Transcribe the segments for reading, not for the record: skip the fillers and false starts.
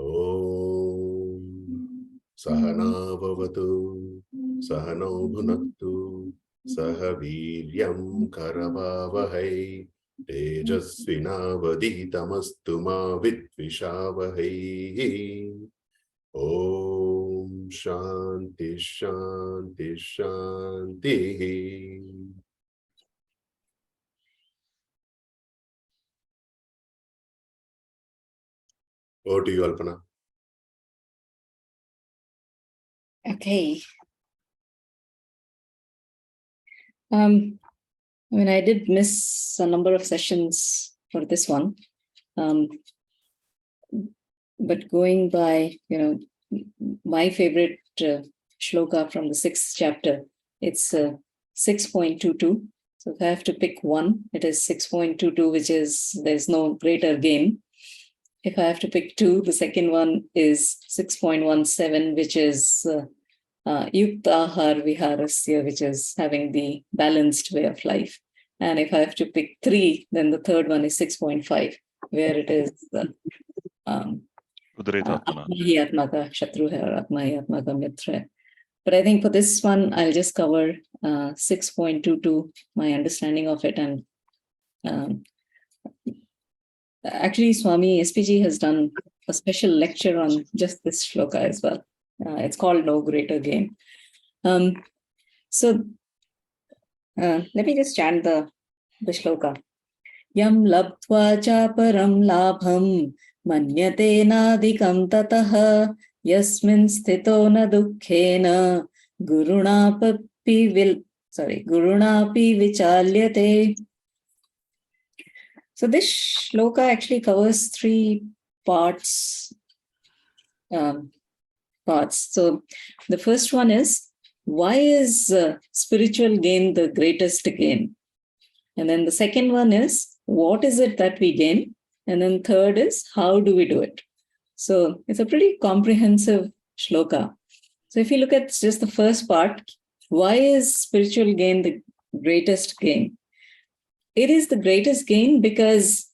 Om Sahana Bhavatu Sahano Bhunaktu Sahaviryam Karavavahai Tejasvinavaditamastu ma vidvishavahai. Om Shanti Shanti Shanti. Over to you, Alpana. Okay. I mean, I did miss a number of sessions for this one. But going by, my favorite shloka from the 6th chapter, it's 6.22. So if I have to pick one, it is 6.22, which is, there's no greater gain. If I have to pick two, the second one is 6.17, which is Yuktahar Viharasya, which is having the balanced way of life. And if I have to pick three, then the third one is 6.5, where it is Atma hi Atmaka Shatruha or Atma hi Atmaka Mitra. But I think for this one, I'll just cover 6.22, my understanding of it. And actually, Swami SPG has done a special lecture on just this shloka as well. It's called No Greater Gain. So let me just chant the shloka. Yam labdva cha param labham manyate nadikam tataha yasmin sthito na dukkhena gurunapi vichalyate. So this shloka actually covers three parts. So the first one is, why is spiritual gain the greatest gain? And then the second one is, what is it that we gain? And then third is, how do we do it? So it's a pretty comprehensive shloka. So if you look at just the first part, why is spiritual gain the greatest gain? It is the greatest gain because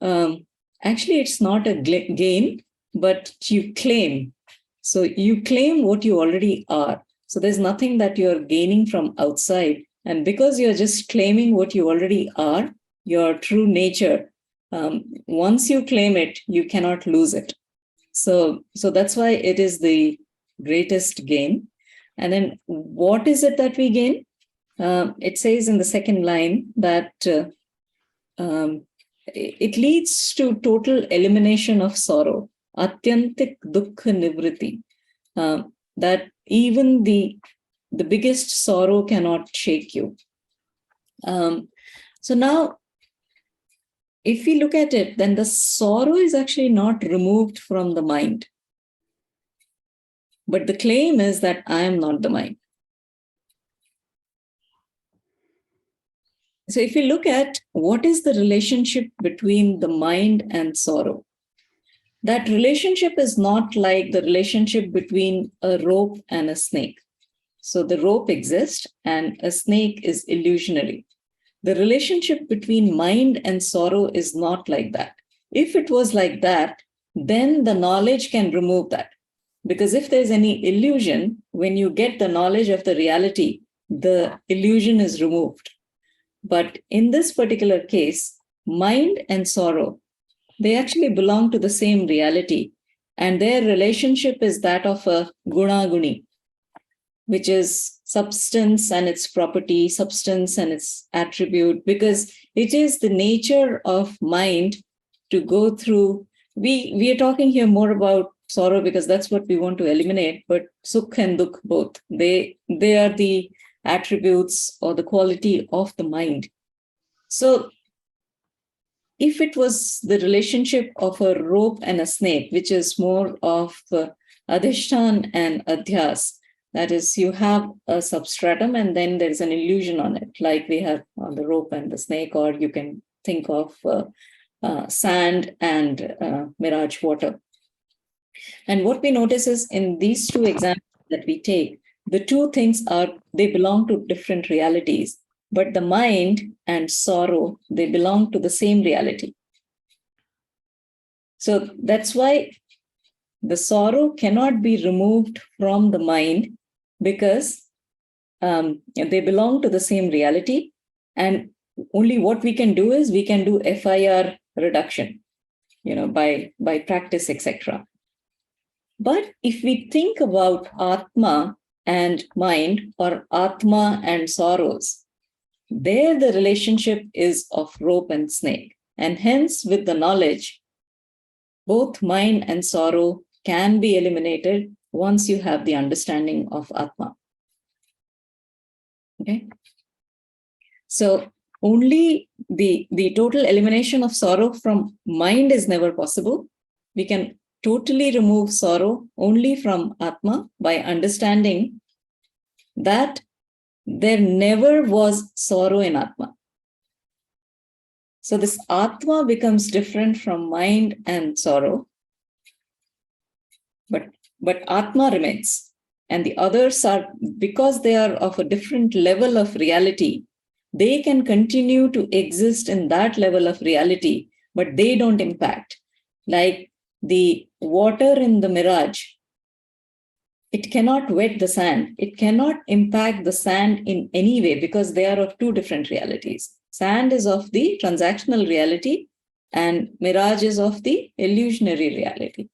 actually it's not a gain, but you claim. So you claim what you already are. So there's nothing that you're gaining from outside. And because you're just claiming what you already are, your true nature, once you claim it, you cannot lose it. So that's why it is the greatest gain. And then what is it that we gain? It says in the second line that it leads to total elimination of sorrow. Atyantik dukkha nivriti. That even the biggest sorrow cannot shake you. So now, if we look at it, then the sorrow is actually not removed from the mind. But the claim is that I am not the mind. So if you look at what is the relationship between the mind and sorrow, that relationship is not like the relationship between a rope and a snake. So the rope exists and a snake is illusionary. The relationship between mind and sorrow is not like that. If it was like that, then the knowledge can remove that. Because if there's any illusion, when you get the knowledge of the reality, the illusion is removed. But in this particular case, mind and sorrow, they actually belong to the same reality. And their relationship is that of a guna-guni, which is substance and its property, substance and its attribute, because it is the nature of mind to go through. We are talking here more about sorrow because that's what we want to eliminate, but sukh and dukh both. They are the attributes or the quality of the mind. So if it was the relationship of a rope and a snake, which is more of adhishtan and adhyas, that is, you have a substratum and then there's an illusion on it, like we have on the rope and the snake, or you can think of sand and mirage water. And what we notice is in these two examples that we take, the two things they belong to different realities, but the mind and sorrow, they belong to the same reality. So that's why the sorrow cannot be removed from the mind because they belong to the same reality. And only what we can do is we can do FIR reduction, by practice, etc. But if we think about Atma and mind, or Atma and sorrows, there the relationship is of rope and snake. And hence, with the knowledge, both mind and sorrow can be eliminated once you have the understanding of Atma. Okay? So only the total elimination of sorrow from mind is never possible. We can totally remove sorrow only from Atma by understanding that there never was sorrow in Atma. So this Atma becomes different from mind and sorrow, but Atma remains. And the others are, because they are of a different level of reality, they can continue to exist in that level of reality, but they don't impact. Like the water in the mirage, it cannot wet the sand. It cannot impact the sand in any way because they are of two different realities. Sand is of the transactional reality and mirage is of the illusionary reality.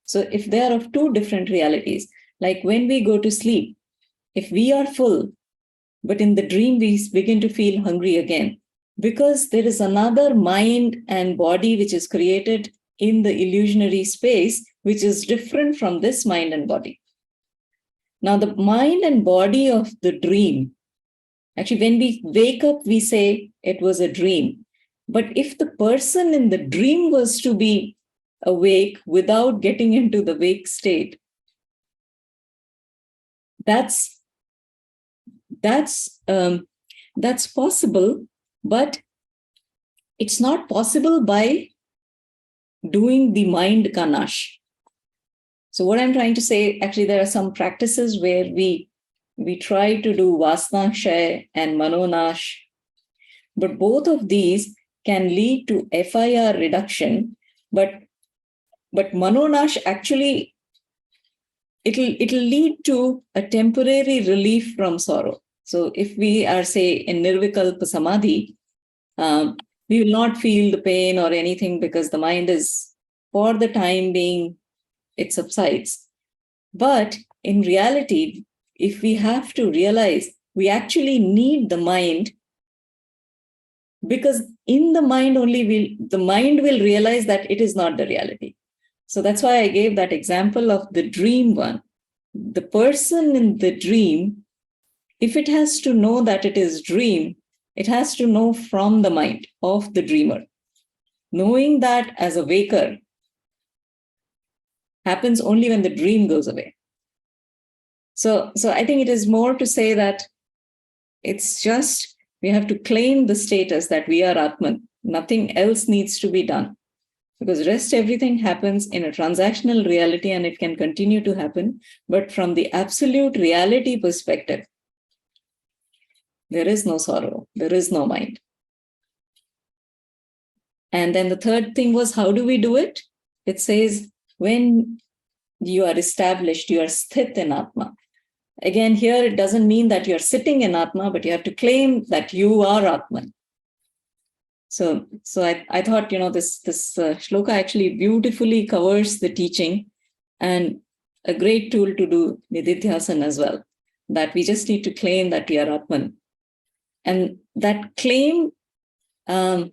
So if they are of two different realities, like when we go to sleep, if we are full, but in the dream we begin to feel hungry again, because there is another mind and body which is created in the illusionary space, which is different from this mind and body. Now, the mind and body of the dream, actually, when we wake up, we say it was a dream. But if the person in the dream was to be awake without getting into the wake state, that's possible, but it's not possible by doing the mind ganache. So what I'm trying to say, actually, there are some practices where we try to do vasnakshay and manonash, but both of these can lead to FIR reduction. But manonash actually, it'll lead to a temporary relief from sorrow. So if we are, say, in nirvikalpa samadhi, we will not feel the pain or anything because the mind is, for the time being, it subsides. But in reality, if we have to realize, we actually need the mind, because in the mind only the mind will realize that it is not the reality. So that's why I gave that example of the dream one. The person in the dream, if it has to know that it is dream, it has to know from the mind of the dreamer. Knowing that as a waker happens only when the dream goes away. So I think it is more to say that it's just, we have to claim the status that we are Atman. Nothing else needs to be done. Because rest, everything happens in a transactional reality and it can continue to happen. But from the absolute reality perspective, there is no sorrow, there is no mind. And then the third thing was, how do we do it? It says, when you are established, you are sthit in Atma. Again, here it doesn't mean that you're sitting in Atma, but you have to claim that you are Atman. So I thought, this shloka actually beautifully covers the teaching, and a great tool to do nididhyasana as well, that we just need to claim that we are Atman. And that claim can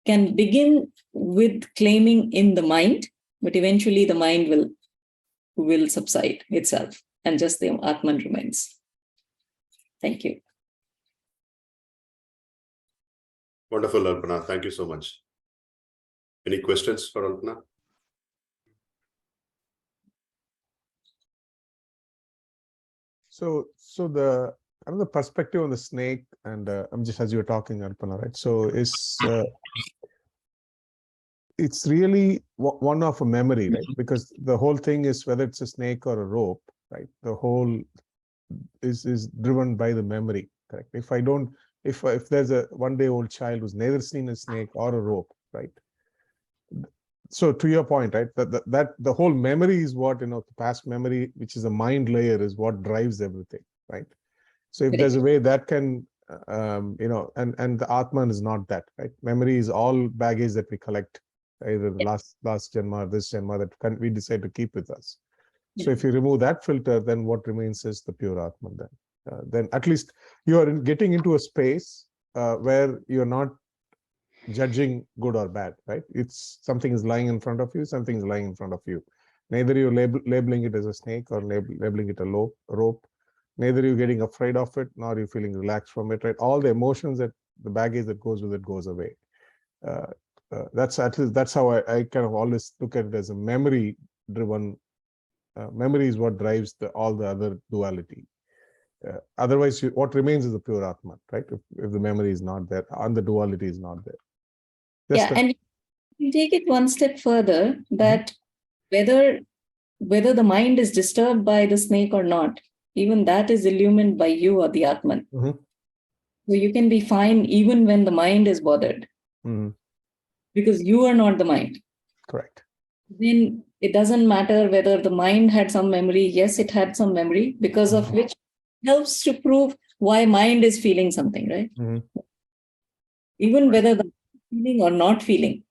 begin with claiming in the mind, but eventually the mind will subside itself and just the Atman remains. Thank you. Wonderful, Alpana. Thank you so much. Any questions for Alpana? So the another perspective on the snake, and I'm just, as you were talking, Alpana, right? So it's really one of a memory, right? Because the whole thing is, whether it's a snake or a rope, right? The whole is driven by the memory, correct? If there's a 1-day-old child who's never seen a snake or a rope, right? So to your point, right, that the whole memory is what, the past memory, which is a mind layer, is what drives everything, right? So if there's a way that can, and the Atman is not that, right? Memory is all baggage that we collect, either the last Janma, this Janma, that we decide to keep with us. So if you remove that filter, then what remains is the pure Atman. Then at least you are getting into a space where you're not judging good or bad, right? It's something is lying in front of you, something is lying in front of you. Neither you're labeling it as a snake or labeling it a rope. Neither you're getting afraid of it, nor you're feeling relaxed from it, right? All the emotions, that the baggage that goes with it goes away. That's how I kind of always look at it as a memory-driven. Memory is what drives all the other duality. Otherwise, what remains is the pure Atman, right? If the memory is not there, and the duality is not there. And you take it one step further, that whether the mind is disturbed by the snake or not, even that is illumined by you or the Atman. So you can be fine even when the mind is bothered, because you are not the mind. Correct. Then it doesn't matter whether the mind had some memory. Yes, it had some memory, because of which helps to prove why mind is feeling something, right? Even whether the feeling or not feeling.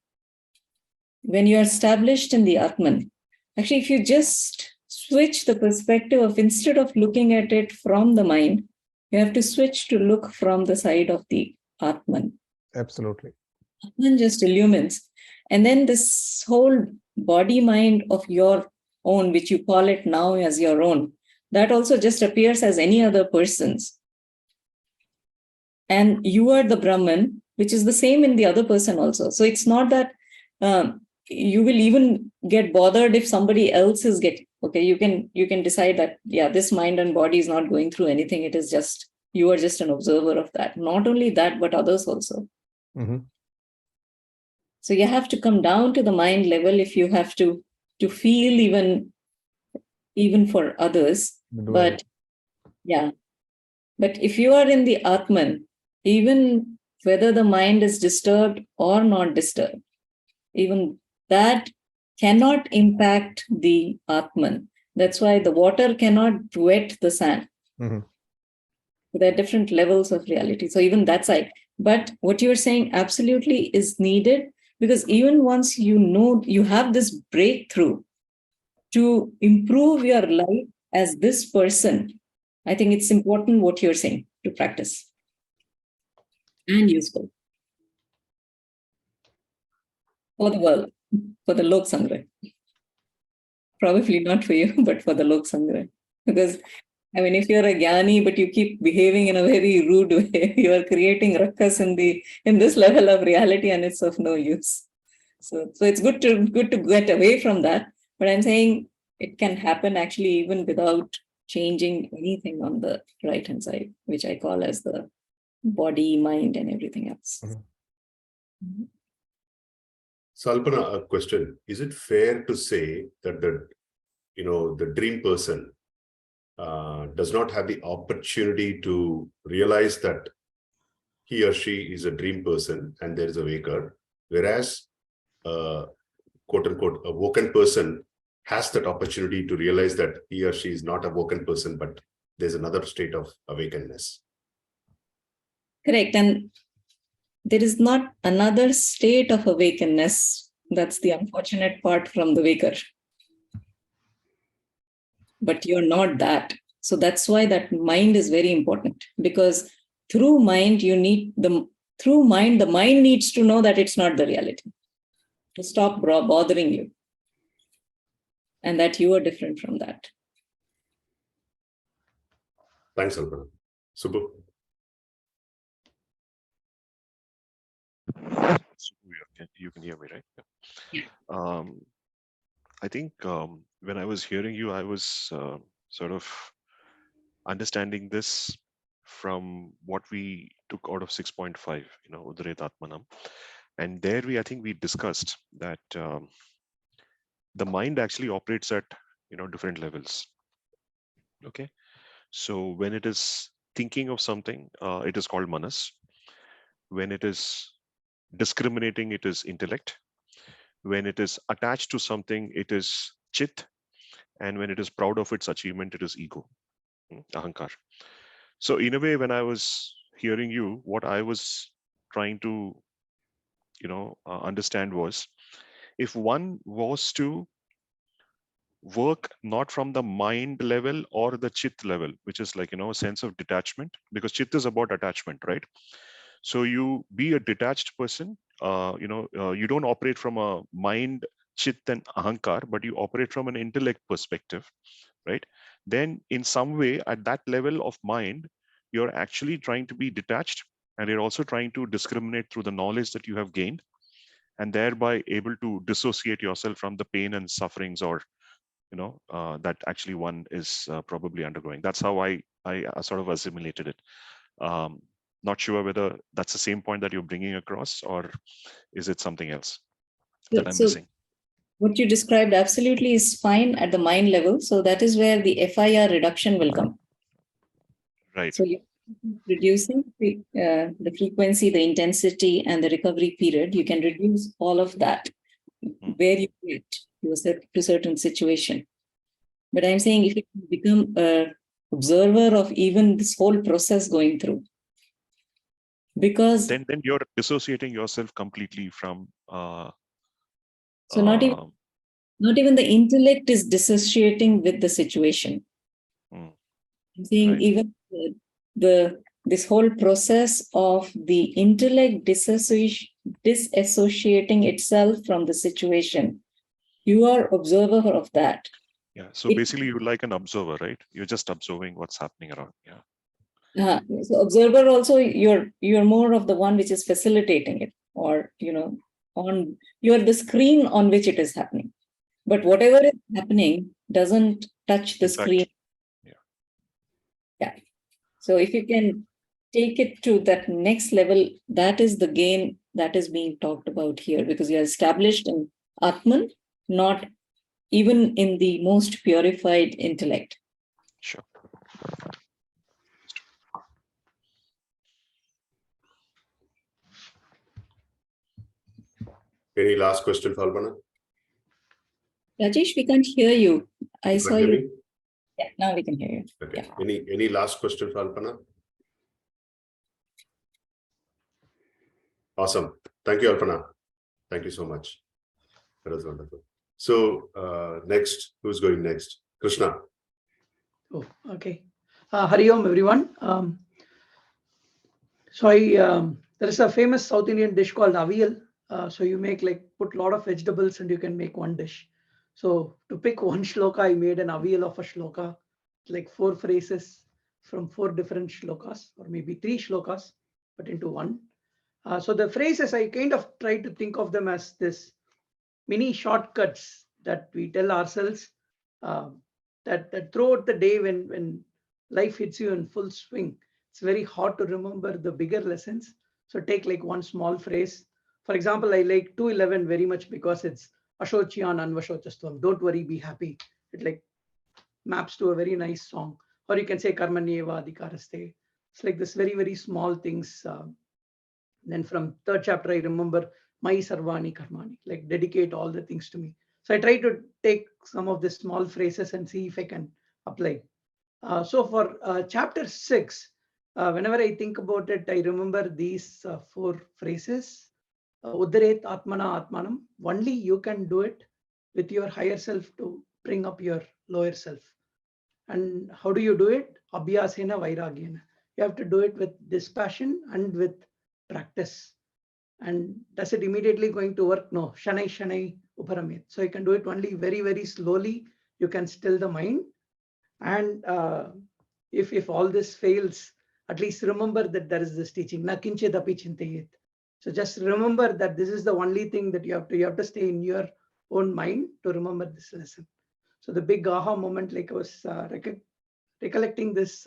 When you are established in the Atman, actually, if you just switch the perspective of, instead of looking at it from the mind, you have to switch to look from the side of the Atman. Absolutely. Atman just illumines. And then this whole body mind of your own, which you call it now as your own, that also just appears as any other person's. And you are the Brahman, which is the same in the other person also. So it's not that you will even get bothered if somebody else is getting, okay, you can decide that, this mind and body is not going through anything. It is just, you are just an observer of that. Not only that, but others also. So you have to come down to the mind level if you have to feel even for others. But if you are in the Atman, even whether the mind is disturbed or not disturbed, even that cannot impact the Atman. That's why the water cannot wet the sand. There are different levels of reality. So even that side. But what you're saying absolutely is needed, because even once you have this breakthrough to improve your life as this person, I think it's important what you're saying to practice, and useful for the world, for the Lok Sangrah. Probably not for you, but for the Lok Sangrah. Because, I mean, if you're a jnani, but you keep behaving in a very rude way, you are creating rakas in this level of reality, and it's of no use. So it's good to get away from that. But I'm saying it can happen actually even without changing anything on the right-hand side, which I call as the body, mind, and everything else. Salpana, a question. Is it fair to say that the dream person does not have the opportunity to realize that he or she is a dream person and there is a waker, whereas quote unquote a woken person has that opportunity to realize that he or she is not a woken person, but there's another state of awakenness? Correct. And there is not another state of awakenness. That's the unfortunate part from the waker. But you're not that. So that's why that mind is very important, because through mind, the mind needs to know that it's not the reality, to stop bothering you, and that you are different from that. Thanks, Salpana. Subbu? You can hear me, right? Yeah. I think when I was hearing you, I was sort of understanding this from what we took out of 6.5, Udaret Atmanam. And there I think we discussed that the mind actually operates at, different levels. Okay. So when it is thinking of something, it is called manas. When it is discriminating, it is intellect. When it is attached to something, it is chit. And when it is proud of its achievement, it is ego, ahankar. So in a way, when I was hearing you, what I was trying to, understand was, if one was to work not from the mind level or the chit level, which is like, a sense of detachment, because chit is about attachment, right? So you be a detached person, you don't operate from a mind, chit and ahankar, but you operate from an intellect perspective, right? Then in some way at that level of mind, you're actually trying to be detached, and you're also trying to discriminate through the knowledge that you have gained, and thereby able to dissociate yourself from the pain and sufferings, or that actually one is probably undergoing. That's how I sort of assimilated it. Not sure whether that's the same point that you're bringing across, or is it something else that I'm So missing? what you described absolutely is fine at the mind level. So that is where the FIR reduction will come. Right. So you're reducing the frequency, the intensity, and the recovery period. You can reduce all of that where you get to a certain situation. But I'm saying if you become an observer of even this whole process going through, because Then you're dissociating yourself completely from so not even the intellect is dissociating with the situation. I'm saying right. even this whole process of the intellect disassociating itself from the situation, you are observer of that. Yeah. So basically, you're like an observer, right? You're just observing what's happening around. Yeah. So observer also, you're more of the one which is facilitating it, or you're the screen on which it is happening. But whatever is happening doesn't touch the screen. Yeah. So if you can take it to that next level, that is the gain that is being talked about here, because you are established in Atman, not even in the most purified intellect. Sure. Any last question, Falbana? Rajesh, we can't hear you. I saw you. Me? Yeah, now we can hear you. Okay. Yeah. Any last question, Falbana? Awesome. Thank you, Alpana. Thank you so much. That was wonderful. So next, who's going next? Krishna. Oh, okay. Hari Om, everyone. There is a famous South Indian dish called avial. So you make put a lot of vegetables and you can make one dish. So to pick one shloka, I made an avial of a shloka, like 4 phrases from 4 different shlokas, or maybe 3 shlokas, but into one. So the phrases, I kind of try to think of them as this mini shortcuts that we tell ourselves that throughout the day, when life hits you in full swing, it's very hard to remember the bigger lessons. So take like one small phrase. For example, I like 211 very much because it's Ashochiyan Anvashochastvam. Don't worry, be happy. It like maps to a very nice song. Or you can say Karmanyeva Adhikaraste. It's like this very, very small things. Then from 3rd chapter, I remember Mai Sarvani Karmani, like dedicate all the things to me. So I try to take some of the small phrases and see if I can apply. So for chapter 6, whenever I think about it, I remember these 4 phrases. Udaret Atmana Atmanam. Only you can do it with your higher self to bring up your lower self. And how do you do it? Abhyasena Vairagyena. You have to do it with dispassion and with practice. And does it immediately going to work? No. Shanai Shanai Uparamit. So you can do it only very, very slowly. You can still the mind. And if all this fails, at least remember that there is this teaching. Na kinche dapi chintayet. So just remember that this is the only thing that you have to stay in your own mind to remember this lesson. So the big aha moment, like I was recollecting this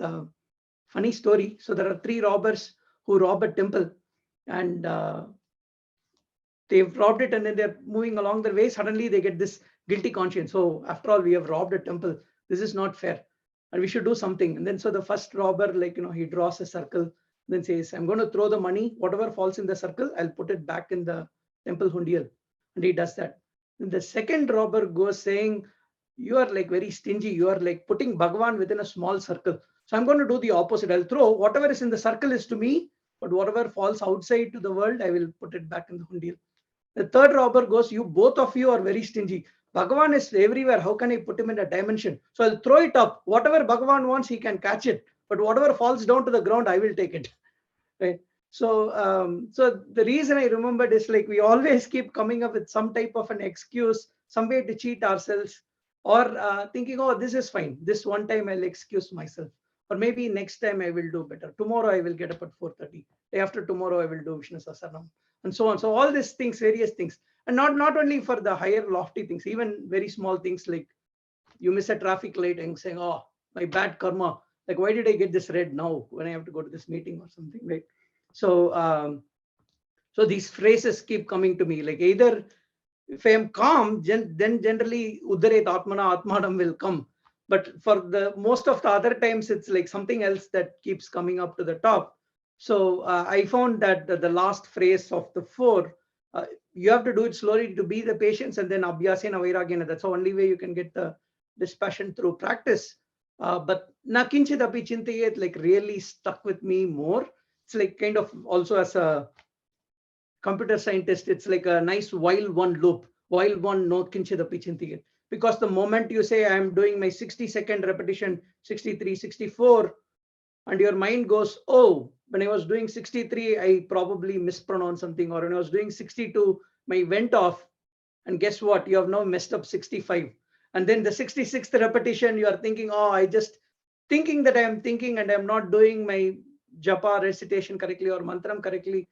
funny story. So there are 3 robbers who rob a temple, and they've robbed it, and then they're moving along their way. Suddenly they get this guilty conscience. So after all, we have robbed a temple. This is not fair, and we should do something. And then so the first robber, he draws a circle, then says, I'm going to throw the money. Whatever falls in the circle, I'll put it back in the temple hundial. And he does that. The second robber goes saying, you are like very stingy. You are like putting Bhagwan within a small circle. So I'm going to do the opposite. I'll throw whatever is in the circle is to me, but whatever falls outside to the world, I will put it back in the hundil. The third robber goes, you both of you are very stingy. Bhagavan is everywhere. How can I put him in a dimension? So I'll throw it up. Whatever Bhagavan wants, he can catch it. But whatever falls down to the ground, I will take it. Right. So the reason I remembered is like we always keep coming up with some type of an excuse, some way to cheat ourselves, or thinking, oh, this is fine. This one time I'll excuse myself. Or maybe next time I will do better. Tomorrow I will get up at 4:30. Day after tomorrow I will do Vishnu Sasaranam, and so on. So all these things, various things, and not only for the higher lofty things, even very small things like you miss a traffic light and saying, oh, my bad karma. Like, why did I get this red now when I have to go to this meeting or something, right? So these phrases keep coming to me. Like either if I am calm, then generally Udaret Atmana Atmanam will come. But for the most of the other times, it's like something else that keeps coming up to the top. So I found that the last phrase of the four, you have to do it slowly to be the patience, and then Abhyasena Vairagena. That's the only way you can get the dispassion through practice. But Nakinchit Api Chintayet like really stuck with me more. It's like kind of also as a computer scientist, it's like a nice while one loop, while one no kinchit api chintayet. Because the moment you say I'm doing my 60-second repetition, 63, 64, and your mind goes, oh, when I was doing 63, I probably mispronounced something, or when I was doing 62, my went off, and guess what? You have now messed up 65. And then the 66th repetition, you are thinking, oh, I just thinking that I am thinking and I'm not doing my japa recitation correctly or mantram correctly.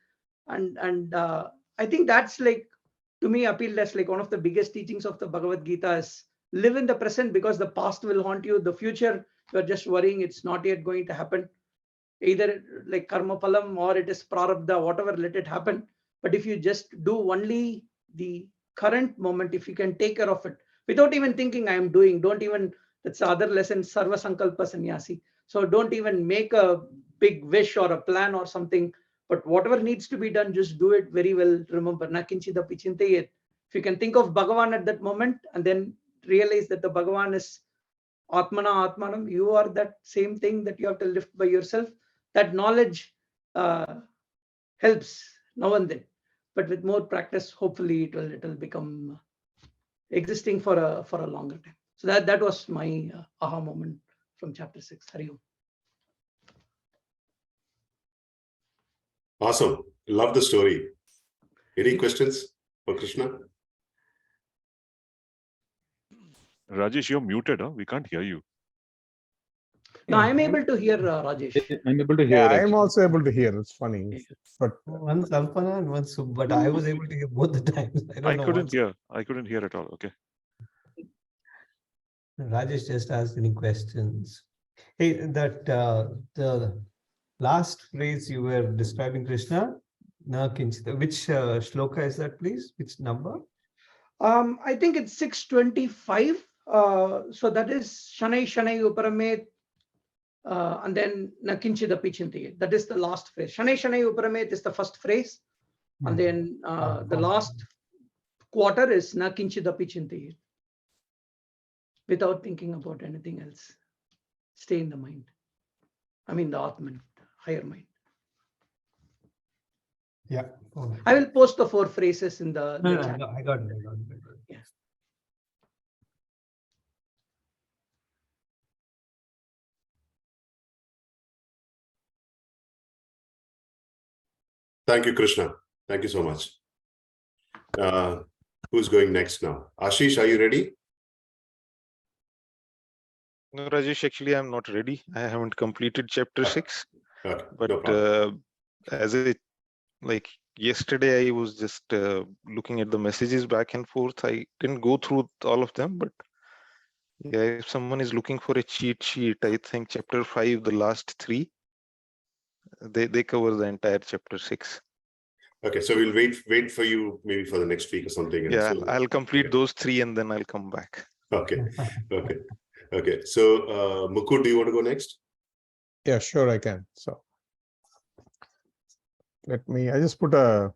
And I think that's like, to me, appeal as like one of the biggest teachings of the Bhagavad Gita is live in the present, because the past will haunt you. The future, you're just worrying it's not yet going to happen. Either like karma phalam or it is prarabdha, whatever, let it happen. But if you just do only the current moment, if you can take care of it without even thinking I am doing, don't even, that's the other lesson, sarva sankalpa sannyasi. So don't even make a big wish or a plan or something, but whatever needs to be done, just do it very well. Remember, nakinchidapi chintayet. If you can think of Bhagavan at that moment and then realize that the Bhagavan is Atmana Atmanam, you are that same thing that you have to lift by yourself. That knowledge helps now and then, but with more practice, hopefully it will become existing for a longer time. So that was my aha moment from chapter 6. Hari Om. Awesome. Love the story. Any questions for Krishna? Rajesh, you're muted, huh? We can't hear you. No, I'm able to hear Rajesh. I'm able to hear. Yeah, I am actually. also able to hear. It's funny, but One Salpana and one Sub, but I was able to hear both the times. I couldn't hear. I couldn't hear at all. Okay. Rajesh just asked any questions. Hey, that the last phrase you were describing, Krishna, na kinchita, which shloka is that, please? Which number? I think it's 625. So that is Shanai Shanai Uparamet, and then Nakinchidapi Chintayet. That is the last phrase. Shanai Shanai Uparamet is the first phrase, and then the last quarter is Nakinchidapi Chintayet. Without thinking about anything else. Stay in the mind. I mean the Atman, higher mind. Yeah. I will post the 4 phrases in the chat. No, I got it. Yeah. Thank you, Krishna. Thank you so much. Who's going next now? Ashish, are you ready? No, Rajesh, actually, I'm not ready. I haven't completed chapter 6. Okay, But no problem. as like yesterday, I was just looking at the messages back and forth. I didn't go through all of them, but yeah, if someone is looking for a cheat sheet, I think chapter 5, the last 3, they cover the entire chapter 6. Okay, so we'll wait for you maybe for the next week or something. And Yeah, so, I'll complete those 3 and then I'll come back. okay, okay, okay. So Mukund, do you want to go next? yeah, sure, I can. So I just put a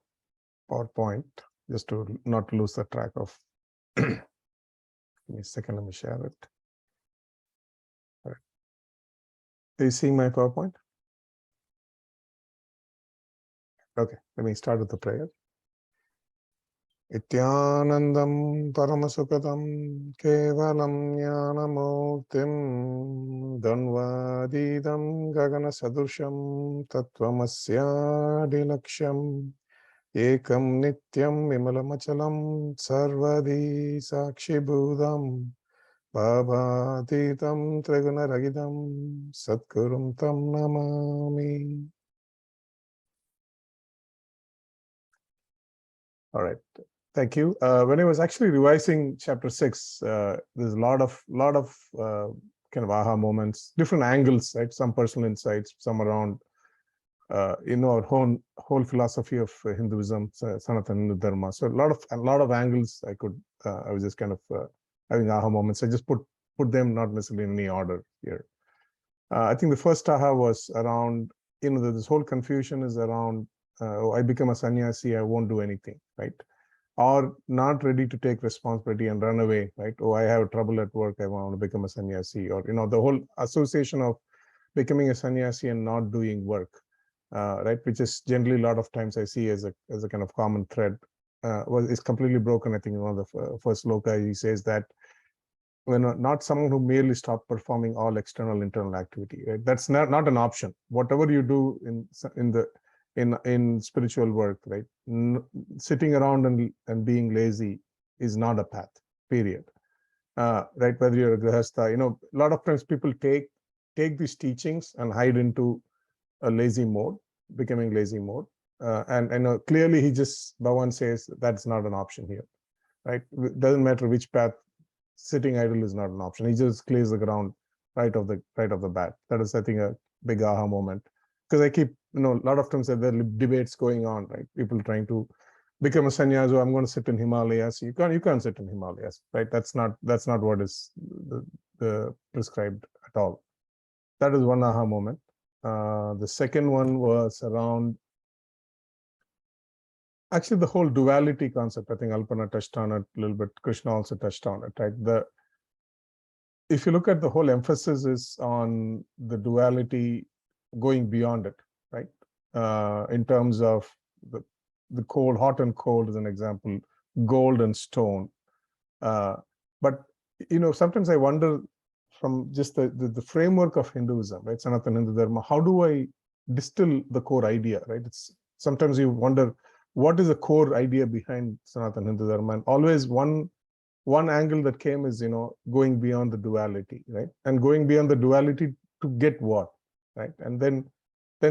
PowerPoint just to not lose the track of Give me a second, let me share it. All right. Are you seeing my PowerPoint? Okay, let me start with the prayer. Ityanandam Paramasukadam Kevalam Jnanamurtim Danvadidam Gagana Sadusham Tattvamasya Laksham Ekam Nityam Vimalamachalam Sarvadi Sakshibhudam Bhavatitam Trigunaragidam Satgurum Tam Namami. All right. Thank you. When I was actually revising chapter 6, there's a lot of kind of aha moments, different angles, right? Some personal insights, some around, our whole philosophy of Hinduism, Sanatana Hindu Dharma. So a lot of angles I was just kind of having aha moments. I just put them not necessarily in any order here. I think the first aha was around, this whole confusion is around, I become a sannyasi, I won't do anything, right? Or not ready to take responsibility and run away, right? Oh, I have trouble at work, I want to become a sannyasi. Or, the whole association of becoming a sannyasi and not doing work, right? Which is generally a lot of times I see as a kind of common thread, is completely broken. I think in one of the first sloka, he says that when not someone who merely stop performing all external internal activity, right? That's not an option. Whatever you do in spiritual work, right? Sitting around and being lazy is not a path, period. Right? Whether you're a grihastha, a lot of times people take these teachings and hide into a lazy mode, becoming lazy mode. And clearly Bhagwan says that's not an option here, right? It doesn't matter which path, sitting idle is not an option. He just clears the ground right off the bat. That is, I think, a big aha moment. Because I keep, a lot of times there are debates going on, right? People trying to become a sannyasi. I'm going to sit in Himalayas. You can't sit in Himalayas, right? That's not what is the prescribed at all. That is one aha moment. The second one was around actually the whole duality concept. I think Alpana touched on it a little bit. Krishna also touched on it, right? If you look at the whole emphasis is on the duality going beyond it, right? In terms of the cold, hot and cold is an example, gold and stone. But sometimes I wonder, from just the framework of Hinduism, right? Sanatana Hindu Dharma, how do I distill the core idea, right? Sometimes you wonder, what is the core idea behind Sanatana Hindu Dharma? And always one angle that came is, going beyond the duality, right? And going beyond the duality to get what, right? And then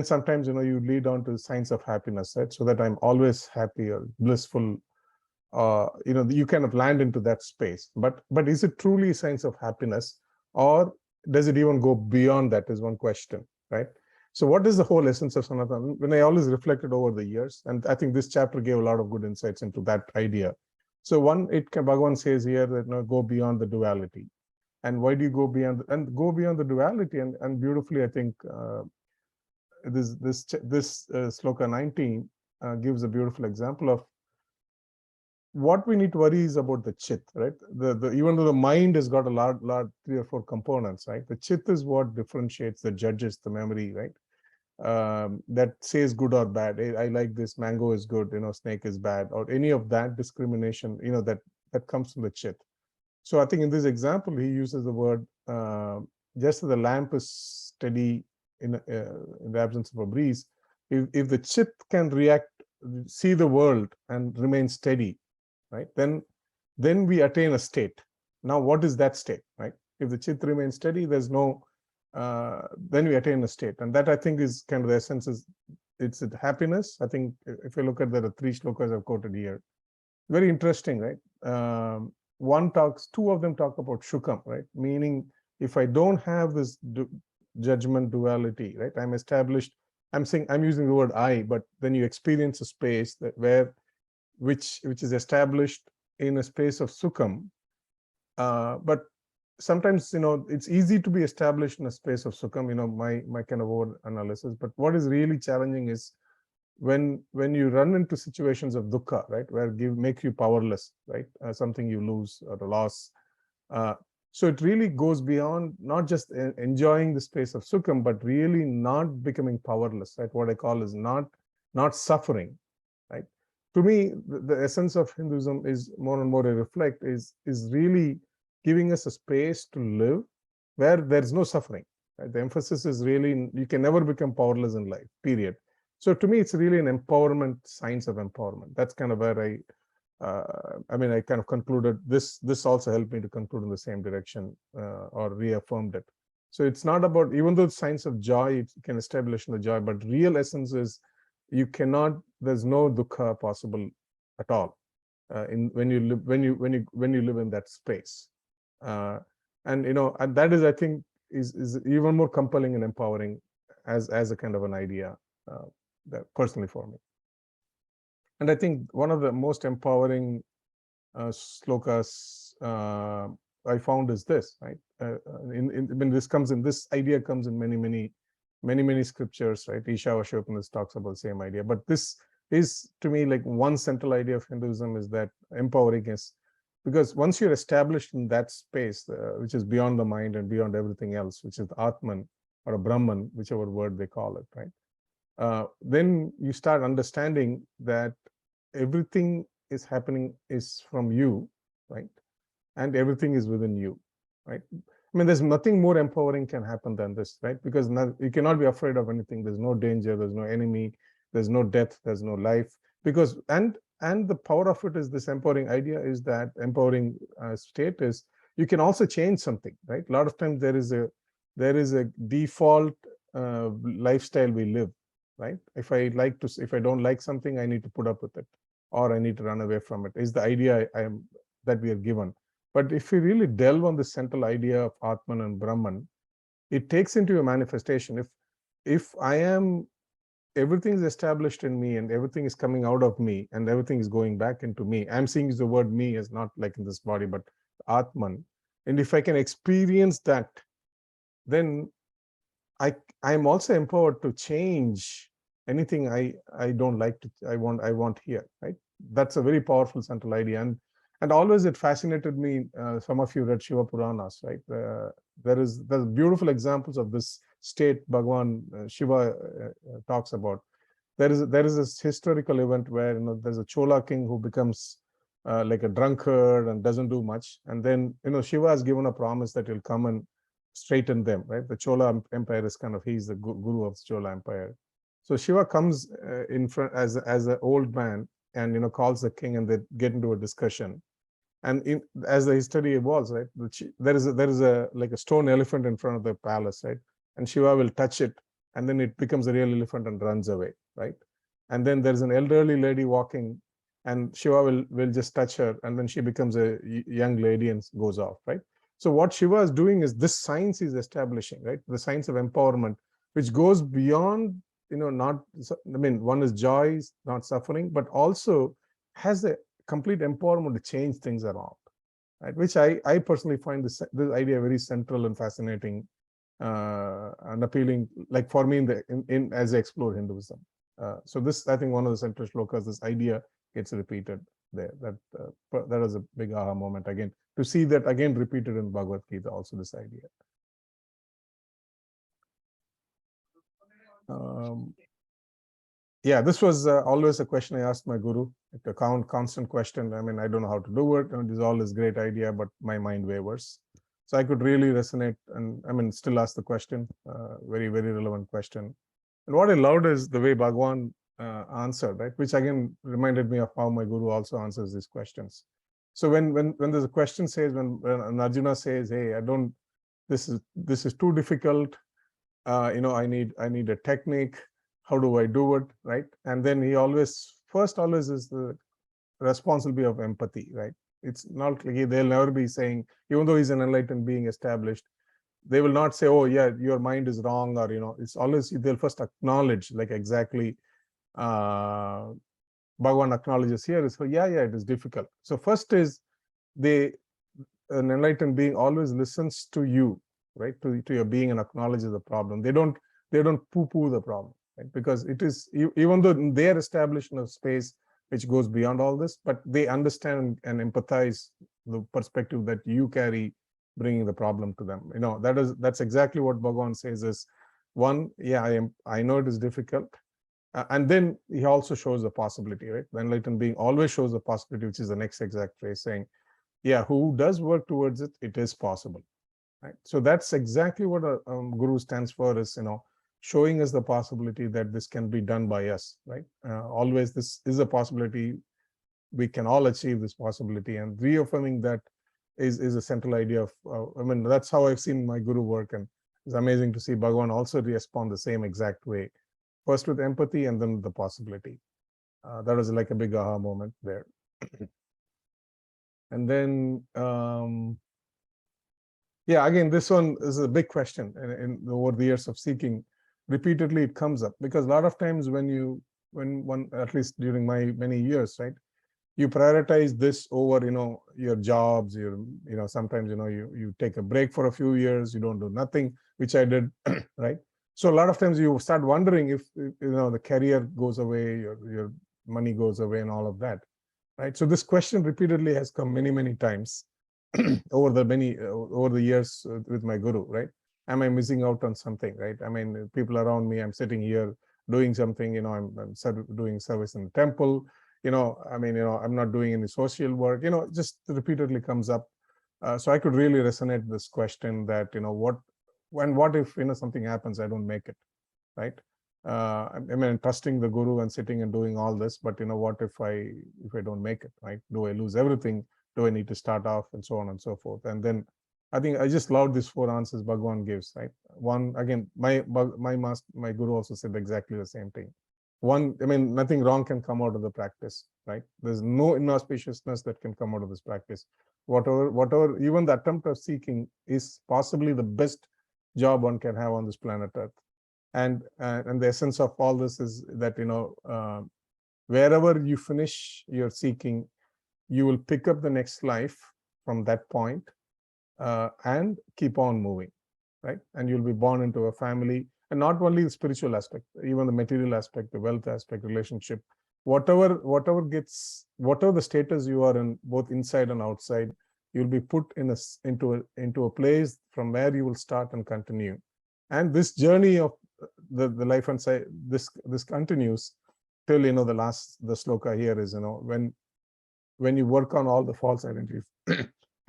sometimes, you lead on to the science of happiness, right? So that I'm always happy or blissful. You kind of land into that space. But is it truly a science of happiness, or does it even go beyond that is one question, right? So what is the whole essence of Sanatana? When I always reflected over the years, and I think this chapter gave a lot of good insights into that idea. So Bhagwan says here that go beyond the duality. And why do you go beyond? And go beyond the duality, and beautifully, I think this sloka 19 gives a beautiful example of what we need to worry is about the chit, right? Even though the mind has got a lot 3 or 4 components, right? The chit is what differentiates, the judges, the memory, right? That says good or bad. I like this, mango is good, snake is bad, or any of that discrimination, that comes from the chit. So I think in this example, he uses the word, just as the lamp is steady in the absence of a breeze, if the chit can see the world and remain steady, right? Then we attain a state. Now, what is that state, right? If the chit remains steady, there's no, then we attain a state. And that, I think, is kind of the essence it's happiness. I think if you look at the 3 shlokas I've quoted here, very interesting, right? 2 of them talk about shukam, right? Meaning, if I don't have this judgment duality, right? I'm established, I'm using the word I, but then you experience a space which is established in a space of sukham. But sometimes, it's easy to be established in a space of sukham, my kind of over analysis. But what is really challenging is when you run into situations of dukkha, right, where make you powerless, right, something you lose or a loss. So it really goes beyond not just enjoying the space of sukham, but really not becoming powerless, right? What I call is not suffering, right? To me, the essence of Hinduism is more and more I reflect is really giving us a space to live where there's no suffering. Right? The emphasis is really you can never become powerless in life, period. So to me, it's really an empowerment, science of empowerment. That's kind of where I mean, I kind of concluded this also helped me to conclude in the same direction or reaffirmed it. So it's not about, even though it's science of joy, it can establish the joy, but real essence is you cannot, there's no dukkha possible at all when you live in that space. And and that is, I think, is even more compelling and empowering as a kind of an idea that personally for me. And I think one of the most empowering slokas I found is this, right? When this idea comes in many scriptures, right? Ishavashopanis talks about the same idea, but this is to me like one central idea of Hinduism is that empowering is, because once you're established in that space, which is beyond the mind and beyond everything else, which is the Atman or a Brahman, whichever word they call it, right? Then you start understanding that everything is happening is from you, right? And everything is within you, right? I mean, there's nothing more empowering can happen than this, right? Because you cannot be afraid of anything. There's no danger, there's no enemy, there's no death, there's no life. Because, and the power of it is this empowering idea is that empowering state is you can also change something, right? A lot of times there is a default lifestyle we live, right? If I don't like something, I need to put up with it, or I need to run away from it, is the idea that we are given. But if we really delve on the central idea of Atman and Brahman, it takes into a manifestation. If I am, everything is established in me and everything is coming out of me and everything is going back into me. I'm seeing the word me as not like in this body, but Atman. And if I can experience that, then I'm also empowered to change anything I don't like to, I want here, right? That's a very powerful central idea. And always it fascinated me, some of you read Shiva Puranas, right? There's beautiful examples of this state Bhagwan Shiva talks about. There is this historical event where there's a Chola king who becomes like a drunkard and doesn't do much. And then Shiva has given a promise that he'll come and straighten them, right? The Chola Empire is kind of, he's the guru of the Chola Empire. So Shiva comes in front as an old man and calls the king, and they get into a discussion. And as the history evolves, right, there is a like a stone elephant in front of the palace, right? And Shiva will touch it, and then it becomes a real elephant and runs away, right? And then there's an elderly lady walking, and Shiva will just touch her, and then she becomes a young lady and goes off, right? So what Shiva is doing is this science is establishing, right? The science of empowerment, which goes beyond, one is joy, not suffering, but also has a complete empowerment to change things around, right? Which I personally find this idea very central and fascinating and appealing, like for me in as I explore Hinduism. So this, I think, one of the central shlokas, this idea gets repeated there. That was a big aha moment again, to see that again repeated in Bhagavad Gita, also this idea. Yeah, this was always a question I asked my guru, a constant question. I mean, I don't know how to do it, and it is always a great idea, but my mind wavers. So I could really resonate and still ask the question, very, very relevant question. And what I loved is the way Bhagwan answered, right? Which again reminded me of how my guru also answers these questions. So when there's a question says, when Arjuna says, hey, this is too difficult, I need a technique, how do I do it, right? And then he always is the responsibility of empathy, right? It's not like they'll never be saying, even though he's an enlightened being established, they will not say, oh yeah, your mind is wrong, or it's always, they'll first acknowledge, like exactly Bhagwan acknowledges here is, yeah, it is difficult. So first is an enlightened being always listens to you, right? To your being, and acknowledges the problem. They don't poo-poo the problem, right? Because it is, even though they're established in a space which goes beyond all this, but they understand and empathize the perspective that you carry, bringing the problem to them. That's exactly what Bhagwan says is, one, yeah, I know it is difficult. And then he also shows the possibility, right? The enlightened being always shows the possibility, which is the next exact phrase, saying, yeah, who does work towards it, it is possible, right? So that's exactly what a guru stands for, is, showing us the possibility that this can be done by us, right? Always this is a possibility. We can all achieve this possibility, and reaffirming that is a central idea of, that's how I've seen my guru work, and it's amazing to see Bhagwan also respond the same exact way, first with empathy and then with the possibility. That was like a big aha moment there. And then, yeah, again, this one is a big question. Over the years of seeking, repeatedly it comes up, because a lot of times when one, at least during my many years, right, you prioritize this over, your jobs, sometimes, you take a break for a few years, you don't do nothing, which I did, right? So a lot of times you start wondering if, the career goes away, your money goes away and all of that, right? So this question repeatedly has come many, many times over the years with my guru, right? Am I missing out on something, right? I mean, people around me, I'm sitting here doing something, I'm doing service in the temple, I'm not doing any social work, just repeatedly comes up. So I could really resonate this question that, what if, something happens, I don't make it, right? Trusting the guru and sitting and doing all this, but what if I don't make it, right? Do I lose everything? Do I need to start off, and so on and so forth? And then I think I just love these 4 answers Bhagwan gives, right? One, again, my guru also said exactly the same thing. One, nothing wrong can come out of the practice, right? There's no inauspiciousness that can come out of this practice. Whatever, even the attempt of seeking is possibly the best job one can have on this planet Earth. And the essence of all this is that, wherever you finish your seeking, you will pick up the next life from that point, and keep on moving, right? And you'll be born into a family, and not only the spiritual aspect, even the material aspect, the wealth aspect, relationship, whatever the status you are in, both inside and outside, you'll be put into a place from where you will start and continue. And this journey of the life and side, this continues till, the sloka here is, when you work on all the false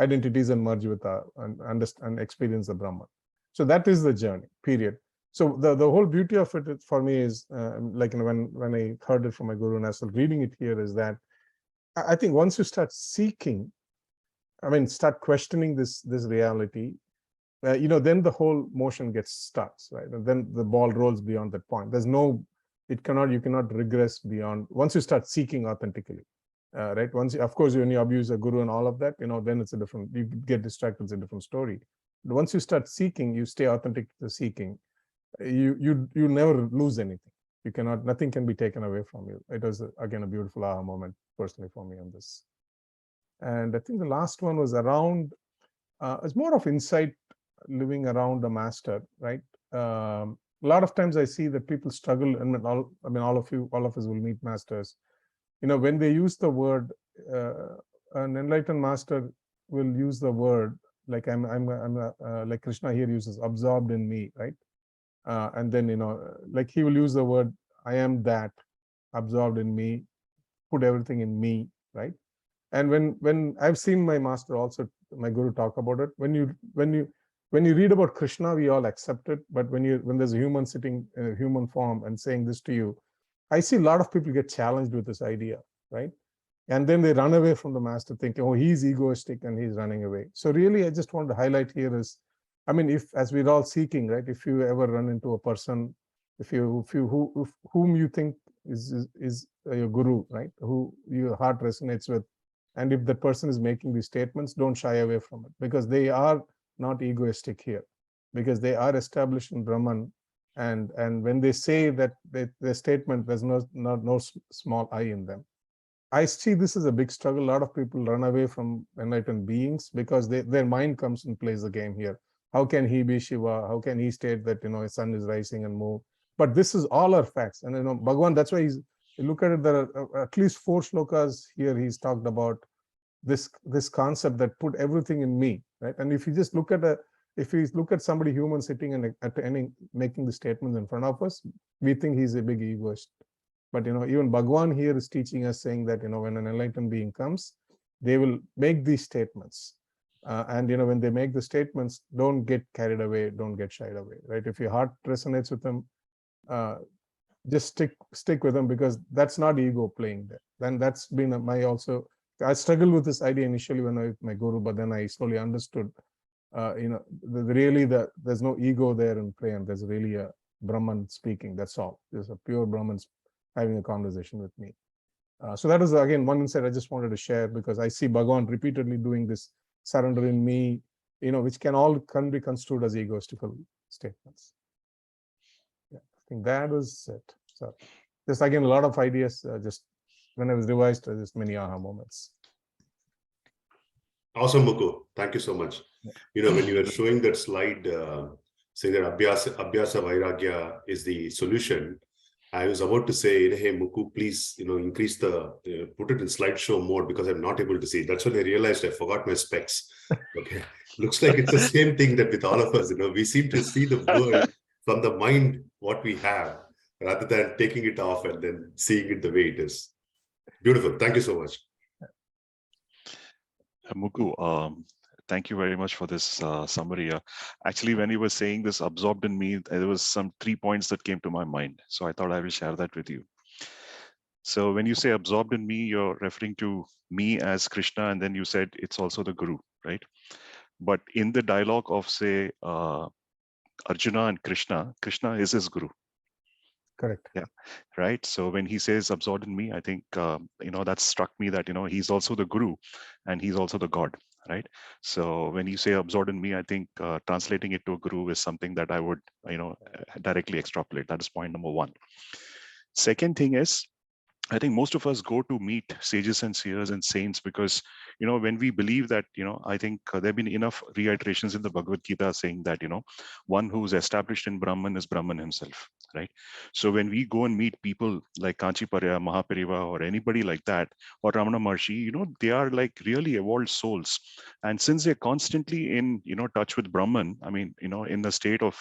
identities and merge with and understand and experience the Brahman. So that is the journey, period. So the whole beauty of it for me is, like, when I heard it from my guru and as well reading it here, is that I think once you start seeking, start questioning this reality, then the whole motion starts, right? And then the ball rolls beyond that point. You cannot regress beyond, once you start seeking authentically, right? Of course, when you abuse a guru and all of that, then it's you get distracted, it's a different story. But once you start seeking, you stay authentic to the seeking, you never lose anything. Nothing can be taken away from you. It was, again, a beautiful aha moment personally for me on this. And I think the last one was around, it's more of insight, living around the master, right? A lot of times I see that people struggle, and all of us will meet masters. When they use the word, an enlightened master will use the word, like like Krishna here uses, absorbed in me, right? And then, like he will use the word, I am that, absorbed in me, put everything in me, right? And when I've seen my master also, my guru, talk about it, when you read about Krishna, we all accept it. But when there's a human sitting in a human form and saying this to you, I see a lot of people get challenged with this idea, right? And then they run away from the master thinking, oh, he's egoistic and he's running away. So really, I just want to highlight here is, if, as we're all seeking, right? If you ever run into a person, whom you think is your guru, right? Who your heart resonates with, and if that person is making these statements, don't shy away from it, because they are not egoistic here, because they are established in Brahman. And when they say that their statement, there's no small I in them. I see this as a big struggle. A lot of people run away from enlightened beings because their mind comes and plays the game here. How can he be Shiva? How can he state that his sun is rising and move? But this is all our facts. And Bhagwan, that's why you look at it, there are at least 4 shlokas here he's talked about this concept that put everything in me, right? And if you just look at somebody human sitting and attending, making the statements in front of us, we think he's a big egoist. But even Bhagwan here is teaching us, saying that when an enlightened being comes, they will make these statements. And when they make the statements, don't get carried away, don't get shied away, right? If your heart resonates with them, just stick with them, because that's not ego playing there. Then that's been I struggled with this idea initially when I was with my guru, but then I slowly understood, there's no ego there in play, and there's really a Brahman speaking. That's all. There's a pure Brahman having a conversation with me. So that is again one insight I just wanted to share, because I see Bhagwan repeatedly doing this surrender in me, which can be construed as egoistical statements. Yeah, I think that was it. So just again, a lot of ideas, just when I was revised, just many aha moments. Awesome, Mukku. Thank you so much. When you were showing that slide, saying that Abhyasa Vairagya is the solution, I was about to say, hey, Mukku, please, increase put it in slideshow mode, because I'm not able to see. That's when I realized I forgot my specs. Okay. Looks like it's the same thing that with all of us, we seem to see the world from the mind, what we have, rather than taking it off and then seeing it the way it is. Beautiful. Thank you so much. Mukku, thank you very much for this summary. Actually, when you were saying this absorbed in me, there was some 3 points that came to my mind. So I thought I will share that with you. So when you say absorbed in me, you're referring to me as Krishna, and then you said it's also the Guru, right? But in the dialogue of, say, Arjuna and Krishna is his Guru. Correct. Yeah, right. So when he says absorbed in me, I think that struck me that he's also the Guru, and he's also the God, right? So when you say absorbed in me, I think translating it to a Guru is something that I would directly extrapolate. That is point number 1. Second thing is, I think most of us go to meet sages and seers and saints because, when we believe that, I think there have been enough reiterations in the Bhagavad Gita saying that, one who's established in Brahman is Brahman himself, right? So when we go and meet people like Kanchiparya, Mahapariva, or anybody like that, or Ramana Maharshi, they are like really evolved souls. And since they're constantly in, touch with Brahman, I mean, in the state of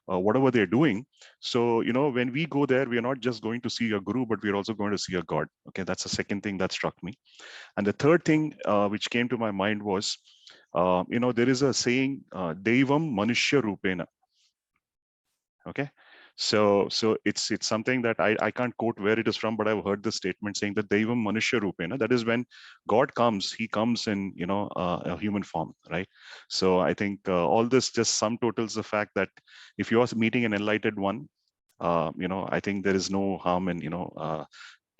whatever they're doing. So, when we go there, we are not just going to see a guru, but we're also going to see a God. Okay, that's the second thing that struck me. And the third thing which came to my mind was, there is a saying, Devam Manushya Rupena. Okay, so it's something that I can't quote where it is from, but I've heard the statement saying that Devam Manushya Rupena. That is when God comes, he comes in a human form, right? So I think all this just sum totals the fact that if you are meeting an enlightened one, I think there is no harm in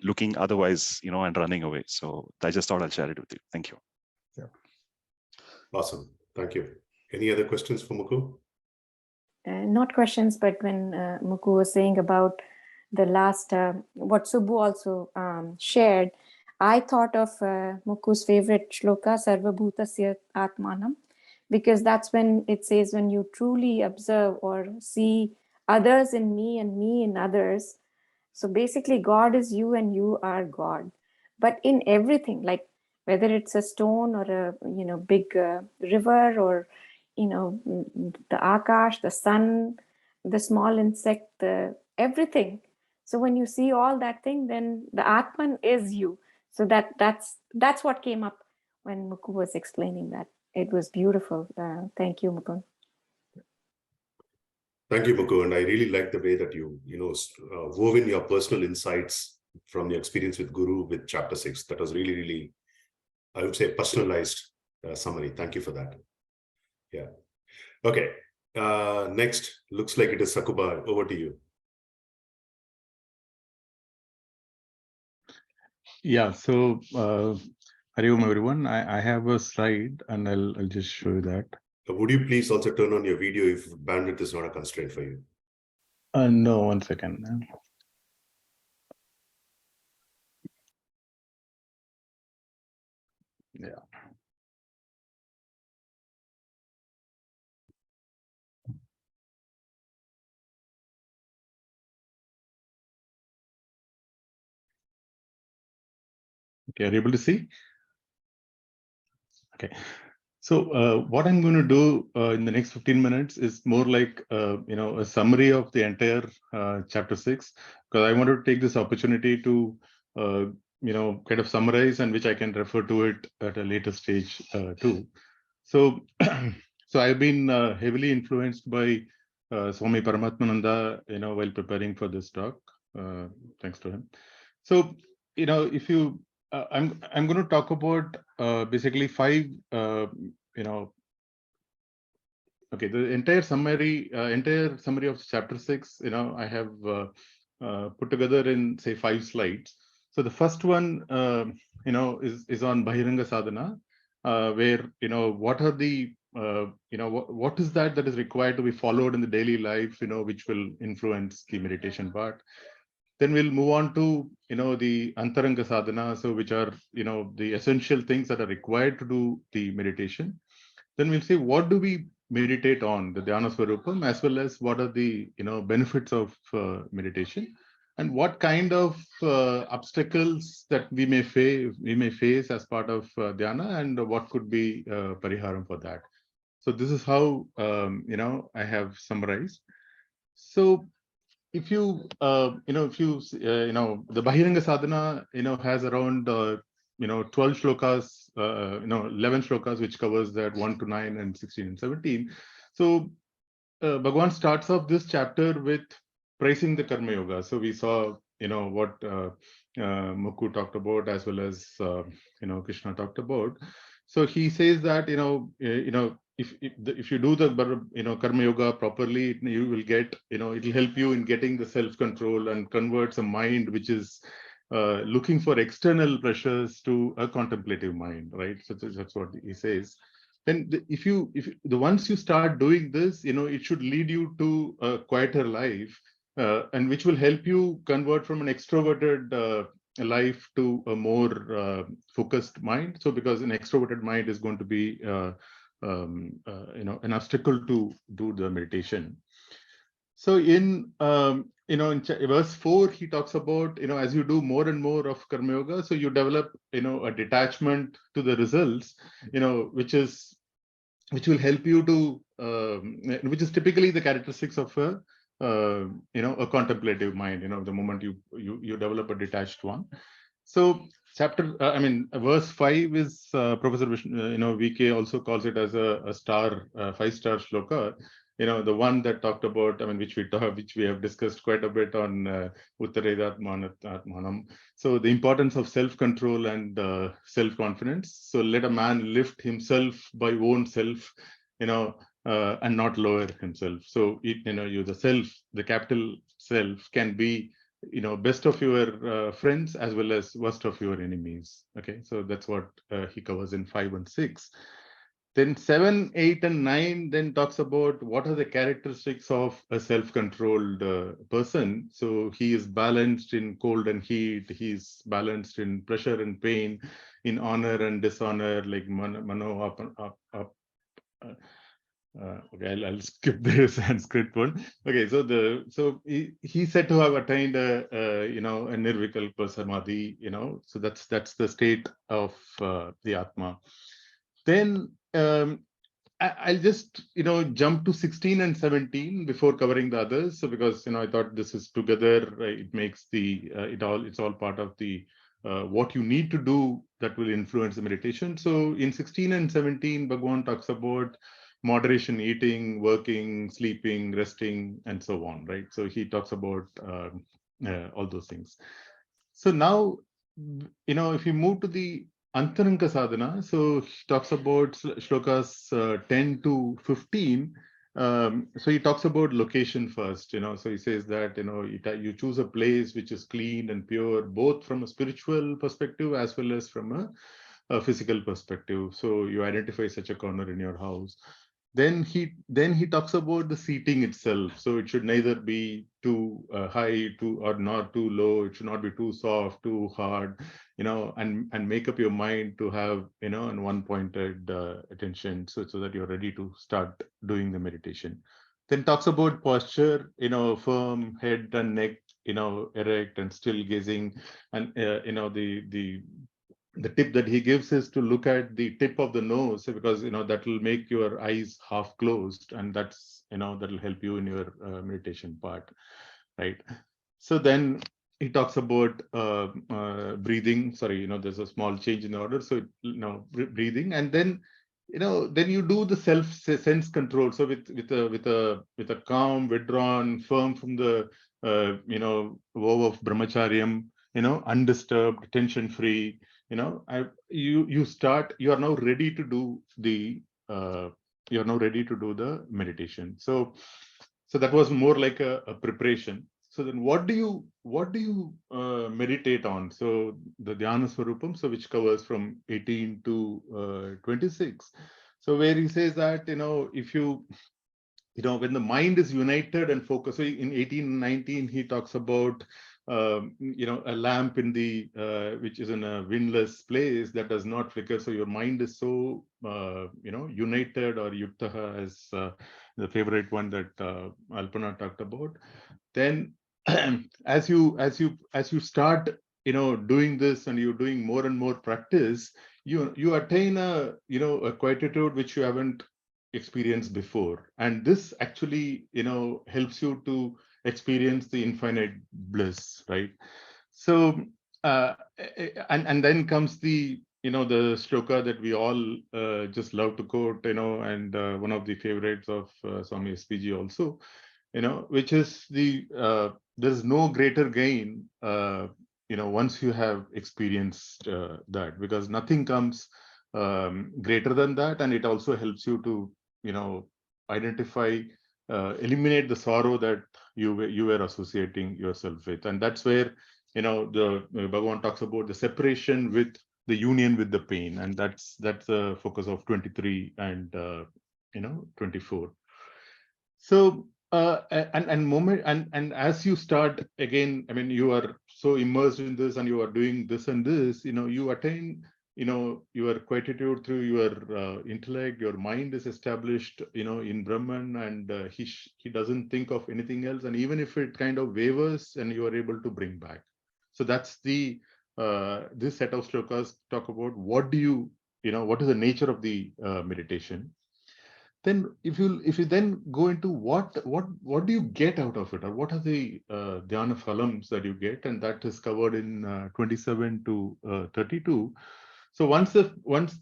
looking otherwise, and running away. So I just thought I'll share it with you. Thank you. Yeah. Awesome. Thank you. Any other questions for Mukku? Not questions, but when Mukku was saying about the last, what Subbu also shared, I thought of Mukku's favorite shloka, Sarva Bhutasya Atmanam, because that's when it says, when you truly observe or see others in me and me in others. So basically, God is you and you are God. But in everything, like whether it's a stone or a big river, or the akash, the sun, the small insect, everything. So when you see all that thing, then the Atman is you. So that's what came up when Mukku was explaining that. It was beautiful. Thank you, Mukku. Thank you, Mukku. And I really like the way that you, wove in your personal insights from your experience with Guru with chapter 6. That was really, really, I would say, personalized summary. Thank you for that. Yeah. Okay. Next, looks like it is Sakuba. Over to you. Yeah. So, Hariom, everyone. I have a slide, and I'll just show you that. Would you please also turn on your video if bandwidth is not a constraint for you? No, 1 second. Yeah. Okay, are you able to see? Okay. So what I'm going to do in the next 15 minutes is more like a summary of the entire chapter 6, because I wanted to take this opportunity to kind of summarize, and which I can refer to it at a later stage too. So so I've been heavily influenced by Swami Paramatmananda, while preparing for this talk. Thanks to him. So if you I'm going to talk about basically 5 okay, the entire summary of chapter 6, I have put together in, say, 5 slides. So the first one is on Bahiranga Sadhana, where what are the what is that is required to be followed in the daily life, which will influence the meditation part. Then we'll move on to the Antaranga Sadhana, so which are the essential things that are required to do the meditation. Then we'll see what do we meditate on, the Dhyana Swarupam, as well as what are the benefits of meditation, and what kind of obstacles that we may face as part of dhyana, and what could be pariharam for that. So this is how I have summarized. So if you the Bahiranga Sadhana has around 12 shlokas, 11 shlokas, which covers that 1 to 9 and 16 and 17. So Bhagwan starts off this chapter with praising the Karma Yoga. So we saw what Mukku talked about, as well as Krishna talked about. So he says that if you do the Karma Yoga properly, you will get it will help you in getting the self-control and converts a mind which is looking for external pressures to a contemplative mind, right? So that's what he says. Then once you start doing this, it should lead you to a quieter life, and which will help you convert from an extroverted life to a more focused mind. So because an extroverted mind is going to be an obstacle to do the meditation. So in verse 4, he talks about as you do more and more of Karma Yoga, so you develop a detachment to the results, which will help you to which is typically the characteristics of a contemplative mind. The moment you develop a detached one. So verse 5 is Professor VK also calls it as a star 5-star shloka. The one that talked about, which we have discussed quite a bit on Uttaredatmanam. So the importance of self-control and self-confidence. So let a man lift himself by own self, and not lower himself. So the self, the capital self, can be best of your friends as well as worst of your enemies. Okay, so that's what he covers in 5 and 6. Then 7, 8, and 9 then talks about what are the characteristics of a self-controlled person. So he is balanced in cold and heat. He's balanced in pressure and pain, in honor and dishonor, like mano up. Okay, I'll skip the Sanskrit one. Okay, so he said to have attained a nirvikalpa samadhi. So that's the state of the Atma. Then I'll just jump to 16 and 17 before covering the others. So because I thought this is together, it makes it's all part of the what you need to do that will influence the meditation. So in 16 and 17, Bhagwan talks about moderation, eating, working, sleeping, resting, and so on, right? So he talks about all those things. So now, if you move to the Antaranga Sadhana, so he talks about shlokas 10 to 15. So he talks about location first, so he says that, you choose a place which is clean and pure, both from a spiritual perspective as well as from a physical perspective. So you identify such a corner in your house. Then he talks about the seating itself. So it should neither be too high, or not too low. It should not be too soft, too hard, and make up your mind to have an one-pointed attention, so that you're ready to start doing the meditation. Then talks about posture, firm head and neck, erect and still gazing, and the the tip that he gives is to look at the tip of the nose, because that will make your eyes half closed, and that's that will help you in your meditation part, right? So then he talks about breathing. Sorry, there's a small change in the order. So breathing, and then then you do the sense control. So with a calm, withdrawn, firm from the vow of brahmacharyam, undisturbed, tension free. You are now ready to do the meditation. So that was more like a preparation. So then what do you meditate on? So the Dhyana Swarupam, so which covers from 18 to 26. So where he says that, if you when the mind is united and focused. So in 18 and 19, he talks about, a lamp in the, which is in a windless place that does not flicker. So your mind is so, united, or yuktaha, as the favorite one that Alpana talked about. Then as you start, doing this, and you're doing more and more practice, you attain a quietude which you haven't experienced before, and this actually helps you to experience the infinite bliss, right? So and then comes the the shloka that we all just love to quote, and one of the favorites of Swami SPG also, which is there's no greater gain once you have experienced that, because nothing comes greater than that, and it also helps you to identify, eliminate the sorrow that you were associating yourself with. And that's where the Bhagwan talks about the separation with the union with the pain, and that's the focus of 23 and 24. So and as you start again, I mean, you are so immersed in this, and you are doing this and this, you attain your quietude through your intellect. Your mind is established in Brahman, and he doesn't think of anything else, and even if it kind of wavers, and you are able to bring back. So that's the this set of shlokas talk about what what is the nature of the meditation. Then if you then go into what do you get out of it, or what are the dhyana phalams that you get, and that is covered in 27 to 32. So once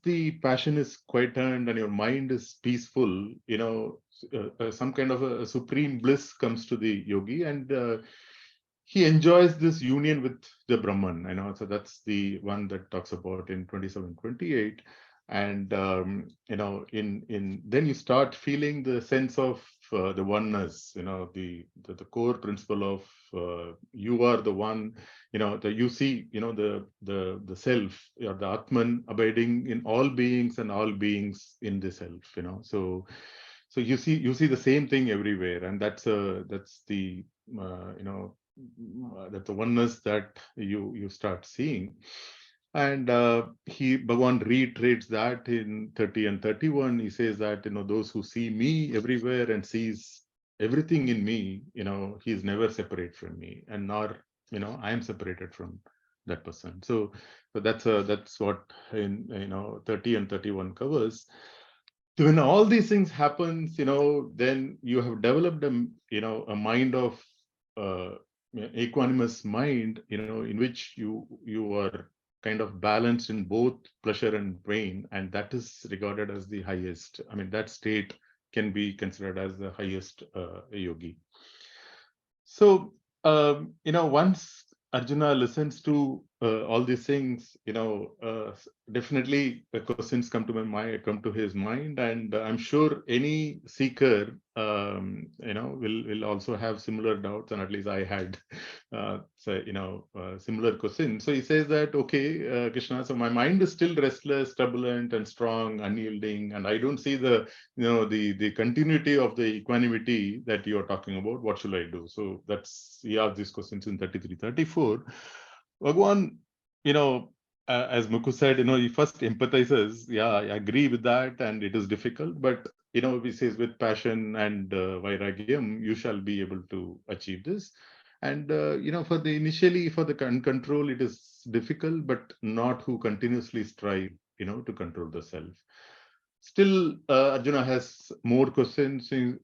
the passion is quietened and your mind is peaceful, some kind of a supreme bliss comes to the yogi, and he enjoys this union with the Brahman. So that's the one that talks about in 27, 28. And in then you start feeling the sense of the oneness, the core principle of you are the one, you see the self, or the Atman abiding in all beings, and all beings in the self. So you see the same thing everywhere, and that's the that's the oneness that you start seeing. And Bhagwan reiterates that in 30 and 31. He says that those who see me everywhere and sees everything in me, he's never separate from me, and nor I am separated from that person. So that's what in 30 and 31 covers. So when all these things happens, then you have developed a mind of equanimous mind, in which you are kind of balanced in both pleasure and pain, and that is regarded as the highest. I mean, that state can be considered as the highest yogi. So once Arjuna listens to all these things, definitely questions come to his mind, and I'm sure any seeker, will also have similar doubts, and at least I had, similar questions. So he says that, okay, Krishna, so my mind is still restless, turbulent, and strong, unyielding, and I don't see the the continuity of the equanimity that you are talking about. What should I do? So he asked these questions in 33, 34. Bhagwan, as Mukhu said, he first empathizes. Yeah, I agree with that, and it is difficult, but he says with passion and vairagyam, you shall be able to achieve this. And for the initially for the control, it is difficult, but not who continuously strive, to control the self. Still, Arjuna has more questions, very,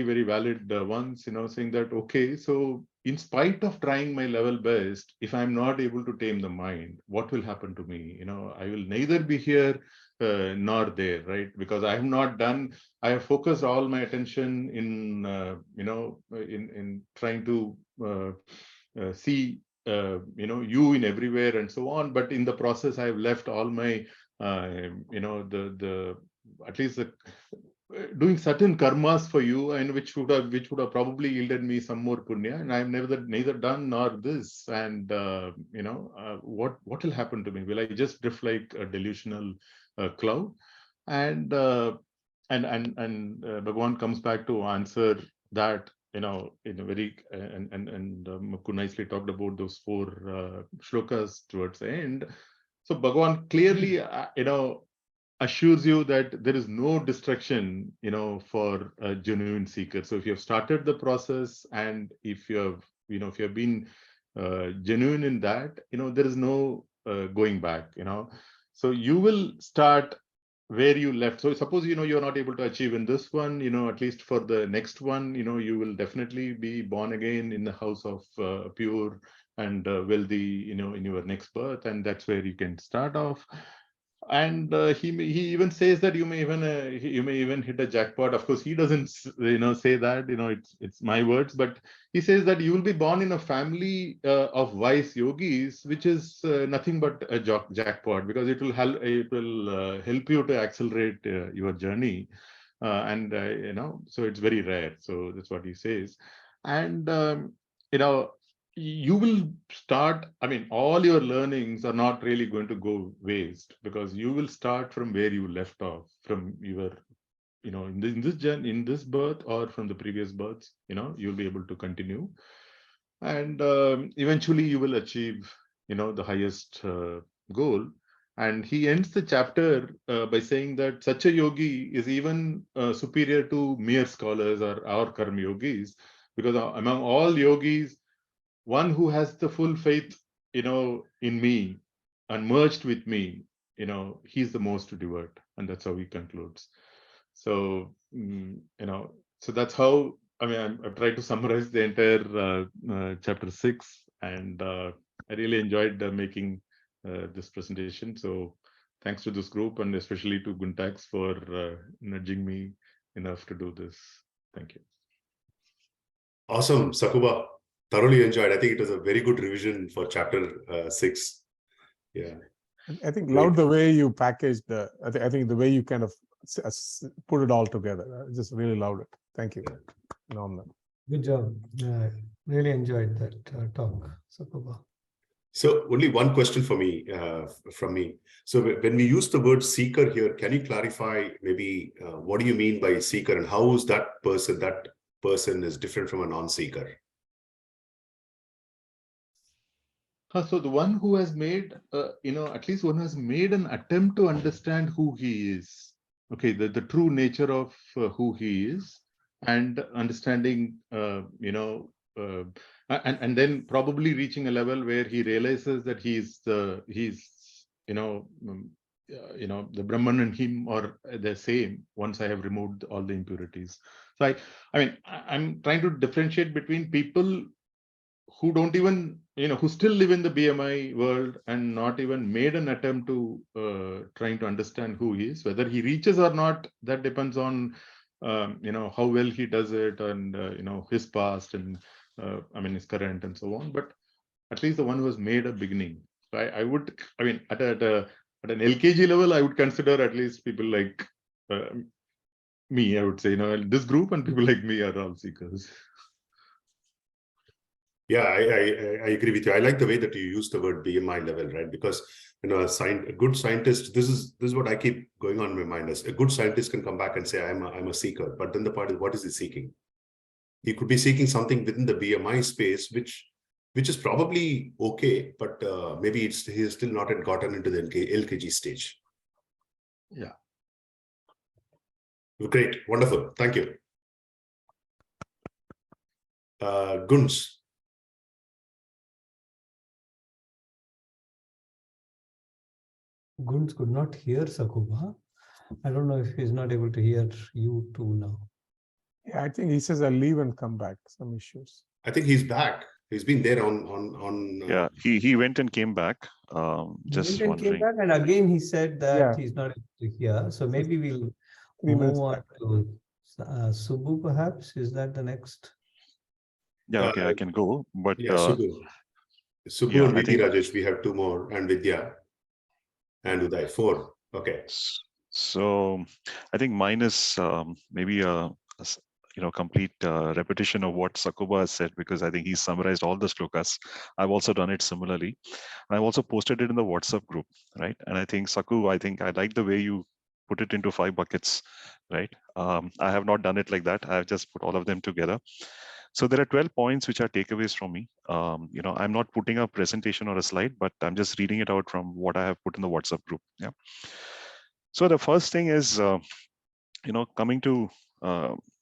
very valid ones, saying that, okay, so in spite of trying my level best, if I'm not able to tame the mind, what will happen to me? I will neither be here nor there, right? Because I have focused all my attention in, in trying to see, you in everywhere and so on. But in the process, I've left all my at least doing certain karmas for you, and which would have probably yielded me some more punya, and I've neither done nor this. And what will happen to me? Will I just drift like a delusional cloud? And Bhagwan comes back to answer that, in a very and Mukku nicely talked about those 4 shlokas towards the end. So Bhagwan clearly, assures you that there is no distraction, for a genuine seeker. So if you have started the process, and if you have been genuine in that, there is no going back. So you will start where you left. So suppose you're not able to achieve in this one, at least for the next one, you will definitely be born again in the house of pure and wealthy, in your next birth, and that's where you can start off. And he even says that you may even hit a jackpot. Of course, he doesn't say that, it's my words, but he says that you will be born in a family of wise yogis, which is nothing but a jackpot, because it will help you to accelerate your journey, and so it's very rare. So that's what he says. And you will start, all your learnings are not really going to go waste, because you will start from where you left off, from your, in this birth, or from the previous births. You'll be able to continue, and eventually you will achieve, the highest goal. And he ends the chapter by saying that such a yogi is even superior to mere scholars or our karma yogis, because among all yogis, one who has the full faith, in me and merged with me, he's the most devout. And that's how he concludes. So, so that's how, I've tried to summarize the entire chapter 6, and I really enjoyed making this presentation. So thanks to this group, and especially to Guntax for nudging me enough to do this. Thank you. Awesome, Sakuba. Thoroughly enjoyed. I think it was a very good revision for chapter 6. Yeah. I think love the way you packaged I think the way you kind of put it all together. I just really loved it. Thank you. Phenomenal. Good job. Really enjoyed that talk, Sakuba. So only one question for me, from me. So when we use the word seeker here, can you clarify maybe what do you mean by seeker, and how is that person is different from a non-seeker? So the one who has made, at least one has made an attempt to understand who he is. Okay, the true nature of who he is, and understanding, and then probably reaching a level where he realizes that he's the Brahman and him are the same once I have removed all the impurities. So I'm trying to differentiate between people who don't even, who still live in the BMI world and not even made an attempt to trying to understand who he is. Whether he reaches or not, that depends on, how well he does it, and, his past, and, his current, and so on. But at least the one who has made a beginning. So I would, at an LKG level, I would consider at least people like me, I would say, this group and people like me are all seekers. Yeah, I agree with you. I like the way that you use the word BMI level, right? Because a good scientist, this is what I keep going on in my mind. As a good scientist can come back and say, I'm a seeker. But then the part is, what is he seeking? He could be seeking something within the BMI space, which is probably okay, but maybe he has still not gotten into the LKG stage. Yeah. Great, wonderful. Thank you. Guns. Gunds could not hear Sakuba. I don't know if he's not able to hear you too now. Yeah, I think he says I'll leave and come back. Some issues. I think he's back. He's been there on. Yeah, he went and came back. He went Just and came wondering. back, and again he said that Yeah. he's not able to hear. So maybe we'll 3 minutes move on back. to Subbu, perhaps. Is that the next? Yeah, okay, I can go. But Yeah, Subbu. Subbu yeah, and I Vidhi think Rajesh, we have 2 more, and Vidya and Uday, 4. Okay. so. I think mine is maybe complete repetition of what Sakuba has said, because I think he summarized all the slokas. I've also done it similarly. And I've also posted it in the WhatsApp group, right? And I think Saku, I like the way you put it into 5 buckets, right? I have not done it like that. I've just put all of them together. So there are 12 points which are takeaways from me. I'm not putting a presentation or a slide, but I'm just reading it out from what I have put in the WhatsApp group. Yeah. So the first thing is, coming to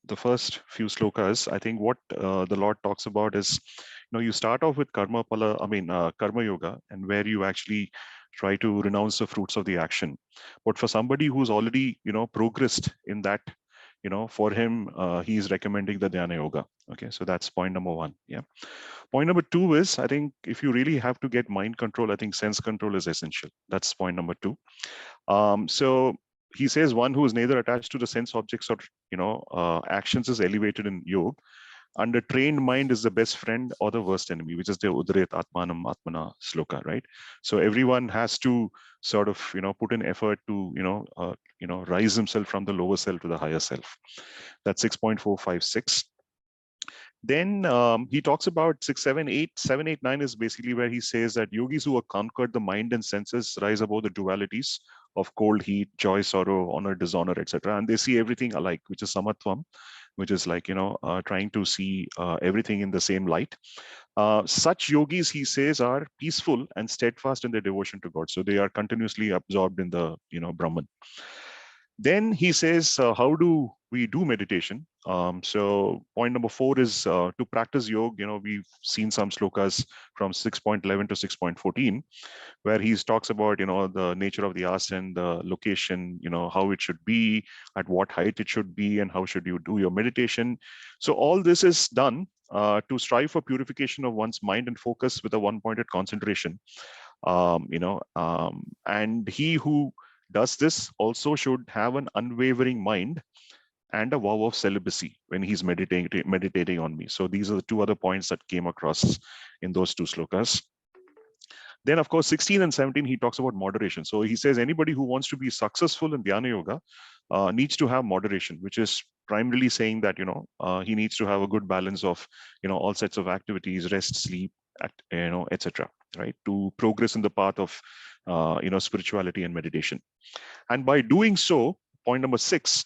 the first few slokas, I think what the Lord talks about is, you start off with karma yoga, and where you actually try to renounce the fruits of the action. But for somebody who's already, progressed in that, for him, he is recommending the dhyana yoga. Okay, so that's point number 1. Yeah. Point number 2 is, I think if you really have to get mind control, I think sense control is essential. That's point number 2. So he says one who is neither attached to the sense objects or actions is elevated in yoga, and a trained mind is the best friend or the worst enemy, which is the Udret Atmanam Atmana sloka, right? So everyone has to sort of put in effort to rise himself from the lower self to the higher self. That's 6.456. Then he talks about 6, 7, 8. 7, 8, 9 is basically where he says that yogis who have conquered the mind and senses rise above the dualities of cold, heat, joy, sorrow, honor, dishonor, etc. And they see everything alike, which is samatvam, which is like, trying to see everything in the same light. Such yogis, he says, are peaceful and steadfast in their devotion to God. So they are continuously absorbed in the, Brahman. Then he says, how do we do meditation? So point number 4 is to practice yoga. We've seen some slokas from 6.11 to 6.14, where he talks about, the nature of the asana, the location, how it should be, at what height it should be, and how should you do your meditation. So all this is done to strive for purification of one's mind and focus with a one-pointed concentration. And he who does this also should have an unwavering mind and a vow of celibacy when he's meditating on me. So these are the 2 other points that came across in those 2 slokas. Then, of course, 16 and 17, he talks about moderation. So he says anybody who wants to be successful in dhyana yoga needs to have moderation, which is primarily saying that, he needs to have a good balance of, all sets of activities, rest, sleep, etc. Right, to progress in the path of, spirituality and meditation. And by doing so, point number 6,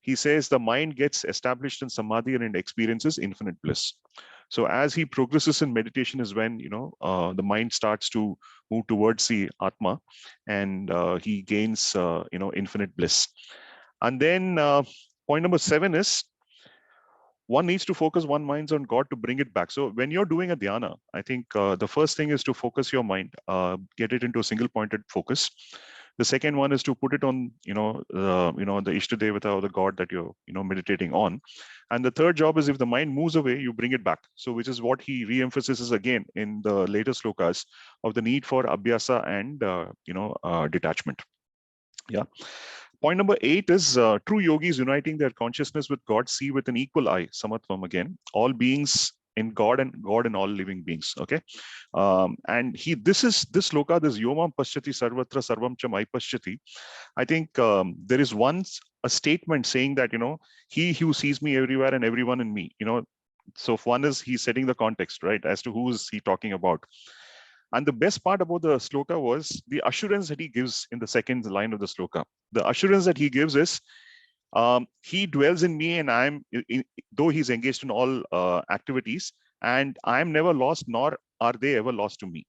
he says the mind gets established in samadhi and experiences infinite bliss. So as he progresses in meditation is when, the mind starts to move towards the Atma, and he gains, infinite bliss. And then point number 7 is, one needs to focus one mind on God to bring it back. So when you're doing a dhyana, I think the first thing is to focus your mind, get it into a single pointed focus. The second one is to put it on, the Ishtadevata or the God that you're, meditating on. And the third job is if the mind moves away, you bring it back. So which is what he re-emphasizes again in the later slokas of the need for abhyasa and, detachment. Yeah. Point number 8 is true yogis uniting their consciousness with God see with an equal eye, samatvam again, all beings in God and God in all living beings. Okay. And this sloka, this yomam paschati sarvatra sarvam cha mai paschati. I think there is once a statement saying that, he who sees me everywhere and everyone in me, so one is he's setting the context, right, as to who is he talking about. And the best part about the sloka was the assurance that he gives in the second line of the sloka. The assurance that he gives is, he dwells in me and though he's engaged in all activities, and I'm never lost, nor are they ever lost to me.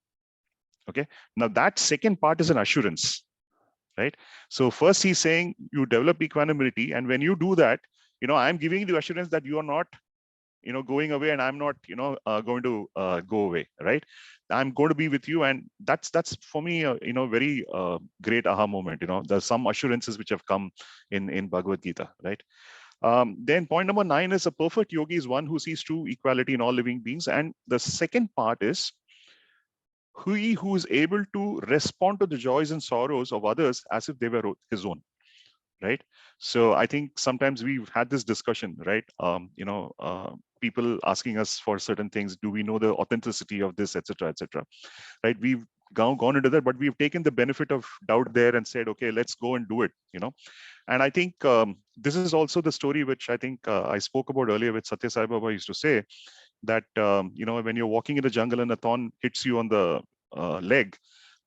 Okay. Now that second part is an assurance, right? So first he's saying you develop equanimity, and when you do that, I'm giving you the assurance that you are not going away, and I'm not, going to go away, right? I'm going to be with you. And that's for me, very great aha moment. There's some assurances which have come in Bhagavad Gita, right? Then point number 9 is a perfect yogi is one who sees true equality in all living beings. And the second part is he who is able to respond to the joys and sorrows of others as if they were his own, right? So I think sometimes we've had this discussion, right? People asking us for certain things. Do we know the authenticity of this, etc., etc., right? We've gone into that, but we've taken the benefit of doubt there and said, okay, let's go and do it, And I think this is also the story which I think I spoke about earlier, which Satya Sai Baba used to say, that when you're walking in the jungle and a thorn hits you on the leg,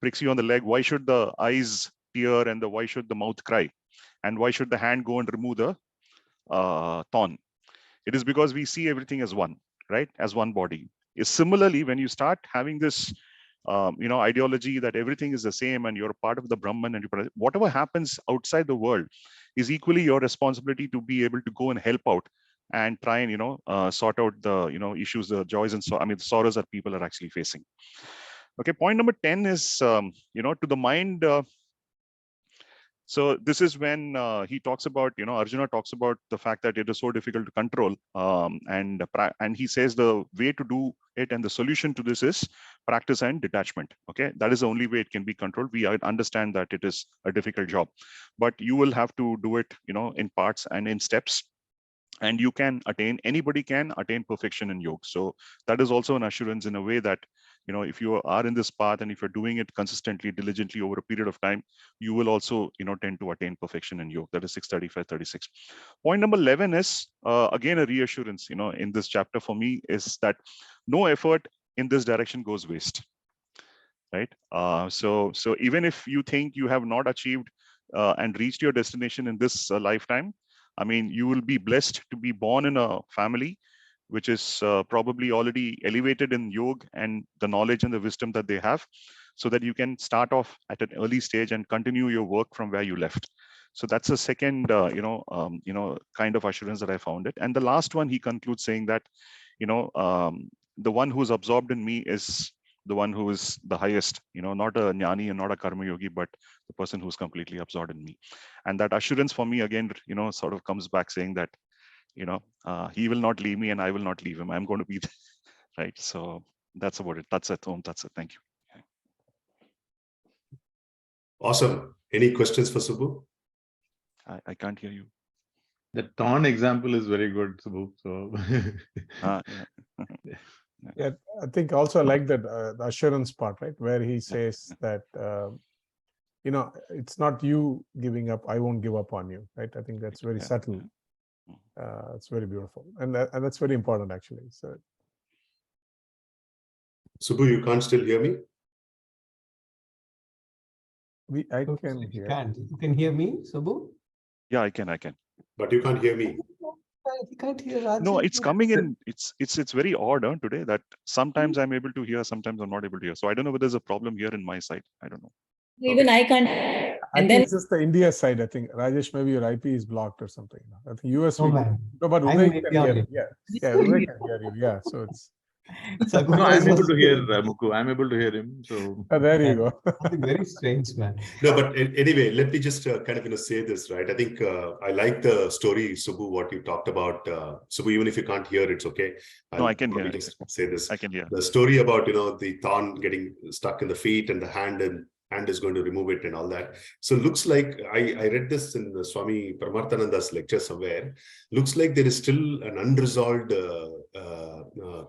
pricks you on the leg, why should the eyes tear and why should the mouth cry? And why should the hand go and remove the thorn? It is because we see everything as one, right? As one body. Similarly, when you start having this, ideology that everything is the same and you're a part of the Brahman, and whatever happens outside the world is equally your responsibility to be able to go and help out and try and, sort out the, issues, the joys and the sorrows that people are actually facing. Okay, point number 10 is, to the mind. So this is when he talks about, Arjuna talks about the fact that it is so difficult to control. And he says the way to do it and the solution to this is practice and detachment. Okay, that is the only way it can be controlled. We understand that it is a difficult job, but you will have to do it, in parts and in steps. And anybody can attain perfection in yoga. So that is also an assurance in a way that, if you are in this path and if you're doing it consistently, diligently over a period of time, you will also, tend to attain perfection in yoga. That is 635-36. Point number 11 is, again, a reassurance, in this chapter for me is that no effort in this direction goes waste, right? So even if you think you have not achieved and reached your destination in this lifetime, I mean, you will be blessed to be born in a family which is probably already elevated in yoga and the knowledge and the wisdom that they have, so that you can start off at an early stage and continue your work from where you left. So that's a second, kind of assurance that I found it. And the last one, he concludes saying that, the one who's absorbed in me is the one who is the highest, not a jnani and not a karma yogi, but the person who's completely absorbed in me. And that assurance for me, again, sort of comes back saying that, he will not leave me and I will not leave him. I'm going to be there, right? So that's about it. That's it. That's it. Thank you. Awesome. Any questions for Subbu? I can't hear you. The thorn example is very good, Subbu. So yeah, I think also I like that the assurance part, right? Where he says that, it's not you giving up, I won't give up on you, right? I think that's very subtle. It's very beautiful. And that's very important, actually. So, Subbu, you can't still hear me? I can hear. You can hear me, Subbu? Yeah, I can. But you can't hear me. You can't hear Rajesh. No, it's coming in. It's very odd today that sometimes I'm able to hear, sometimes I'm not able to hear. So I don't know whether there's a problem here in my side. I don't know. Even I can't. I think it's just the India side. I think Rajesh, maybe your IP is blocked or something. I think US. Oh, man. No, but I'm Uday can hear India. you. Yeah, Uday can hear you. Yeah, so it's. no, I'm able to hear Mukku. I'm able to hear him. So there you go. Very strange, man. No, but anyway, let me just kind of say this, right? I think I like the story, Subbu, what you talked about. Subbu, even if you can't hear, it's okay. No, I can hear. Just say this. I can hear. The story about the thorn getting stuck in the feet and the hand is going to remove it and all that. So looks like I read this in Swami Paramarthananda's lecture somewhere. Looks like there is still an unresolved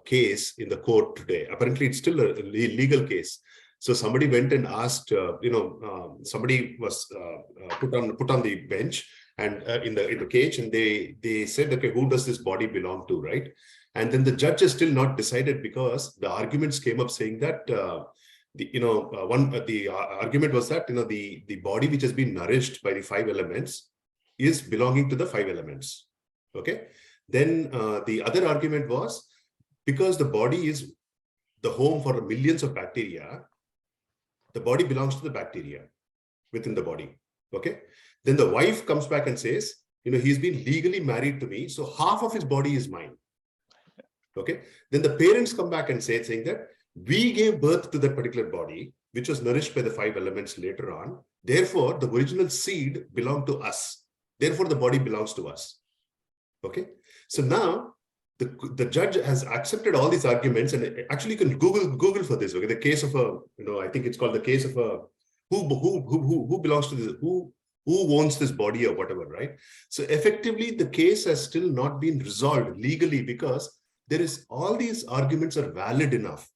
case in the court today. Apparently, it's still a legal case. So somebody went and asked, somebody was put on the bench and in the cage, and they said, okay, who does this body belong to, right? And then the judge is still not decided because the arguments came up saying that the argument was that the body which has been nourished by the 5 elements is belonging to the 5 elements. Okay. Then the other argument was because the body is the home for millions of bacteria, the body belongs to the bacteria within the body. Okay. Then the wife comes back and says, he's been legally married to me, so half of his body is mine. Okay. Then the parents come back and saying that we gave birth to that particular body, which was nourished by the 5 elements later on. Therefore, the original seed belonged to us. Therefore, the body belongs to us. Okay. So now the judge has accepted all these arguments, and actually you can Google for this. Okay. The case of a, I think it's called the case of a who belongs to this, who owns this body or whatever, right? So effectively, the case has still not been resolved legally because there is all these arguments are valid enough,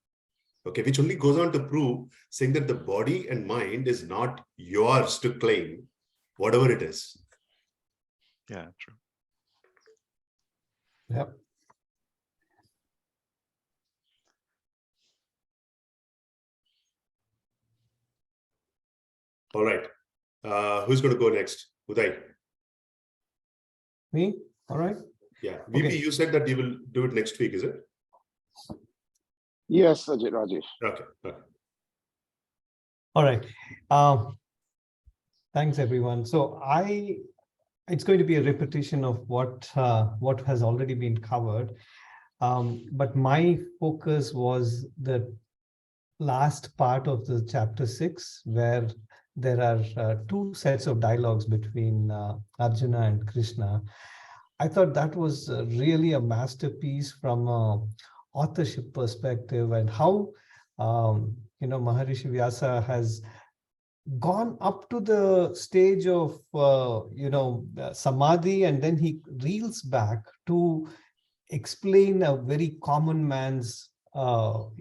okay, which only goes on to prove saying that the body and mind is not yours to claim, whatever it is. Yeah, true. Yep. All right. Who's going to go next? Uday. Me? All right. Yeah. VP, Okay. you said that you will do it next week, is it? Yes, Rajesh. Okay. Okay. All right. Thanks, everyone. So it's going to be a repetition of what has already been covered. But my focus was the last part of the chapter 6, where there are 2 sets of dialogues between Arjuna and Krishna. I thought that was really a masterpiece from a authorship perspective, and how Maharishi Vyasa has gone up to the stage of samadhi, and then he reels back to explain a very common man's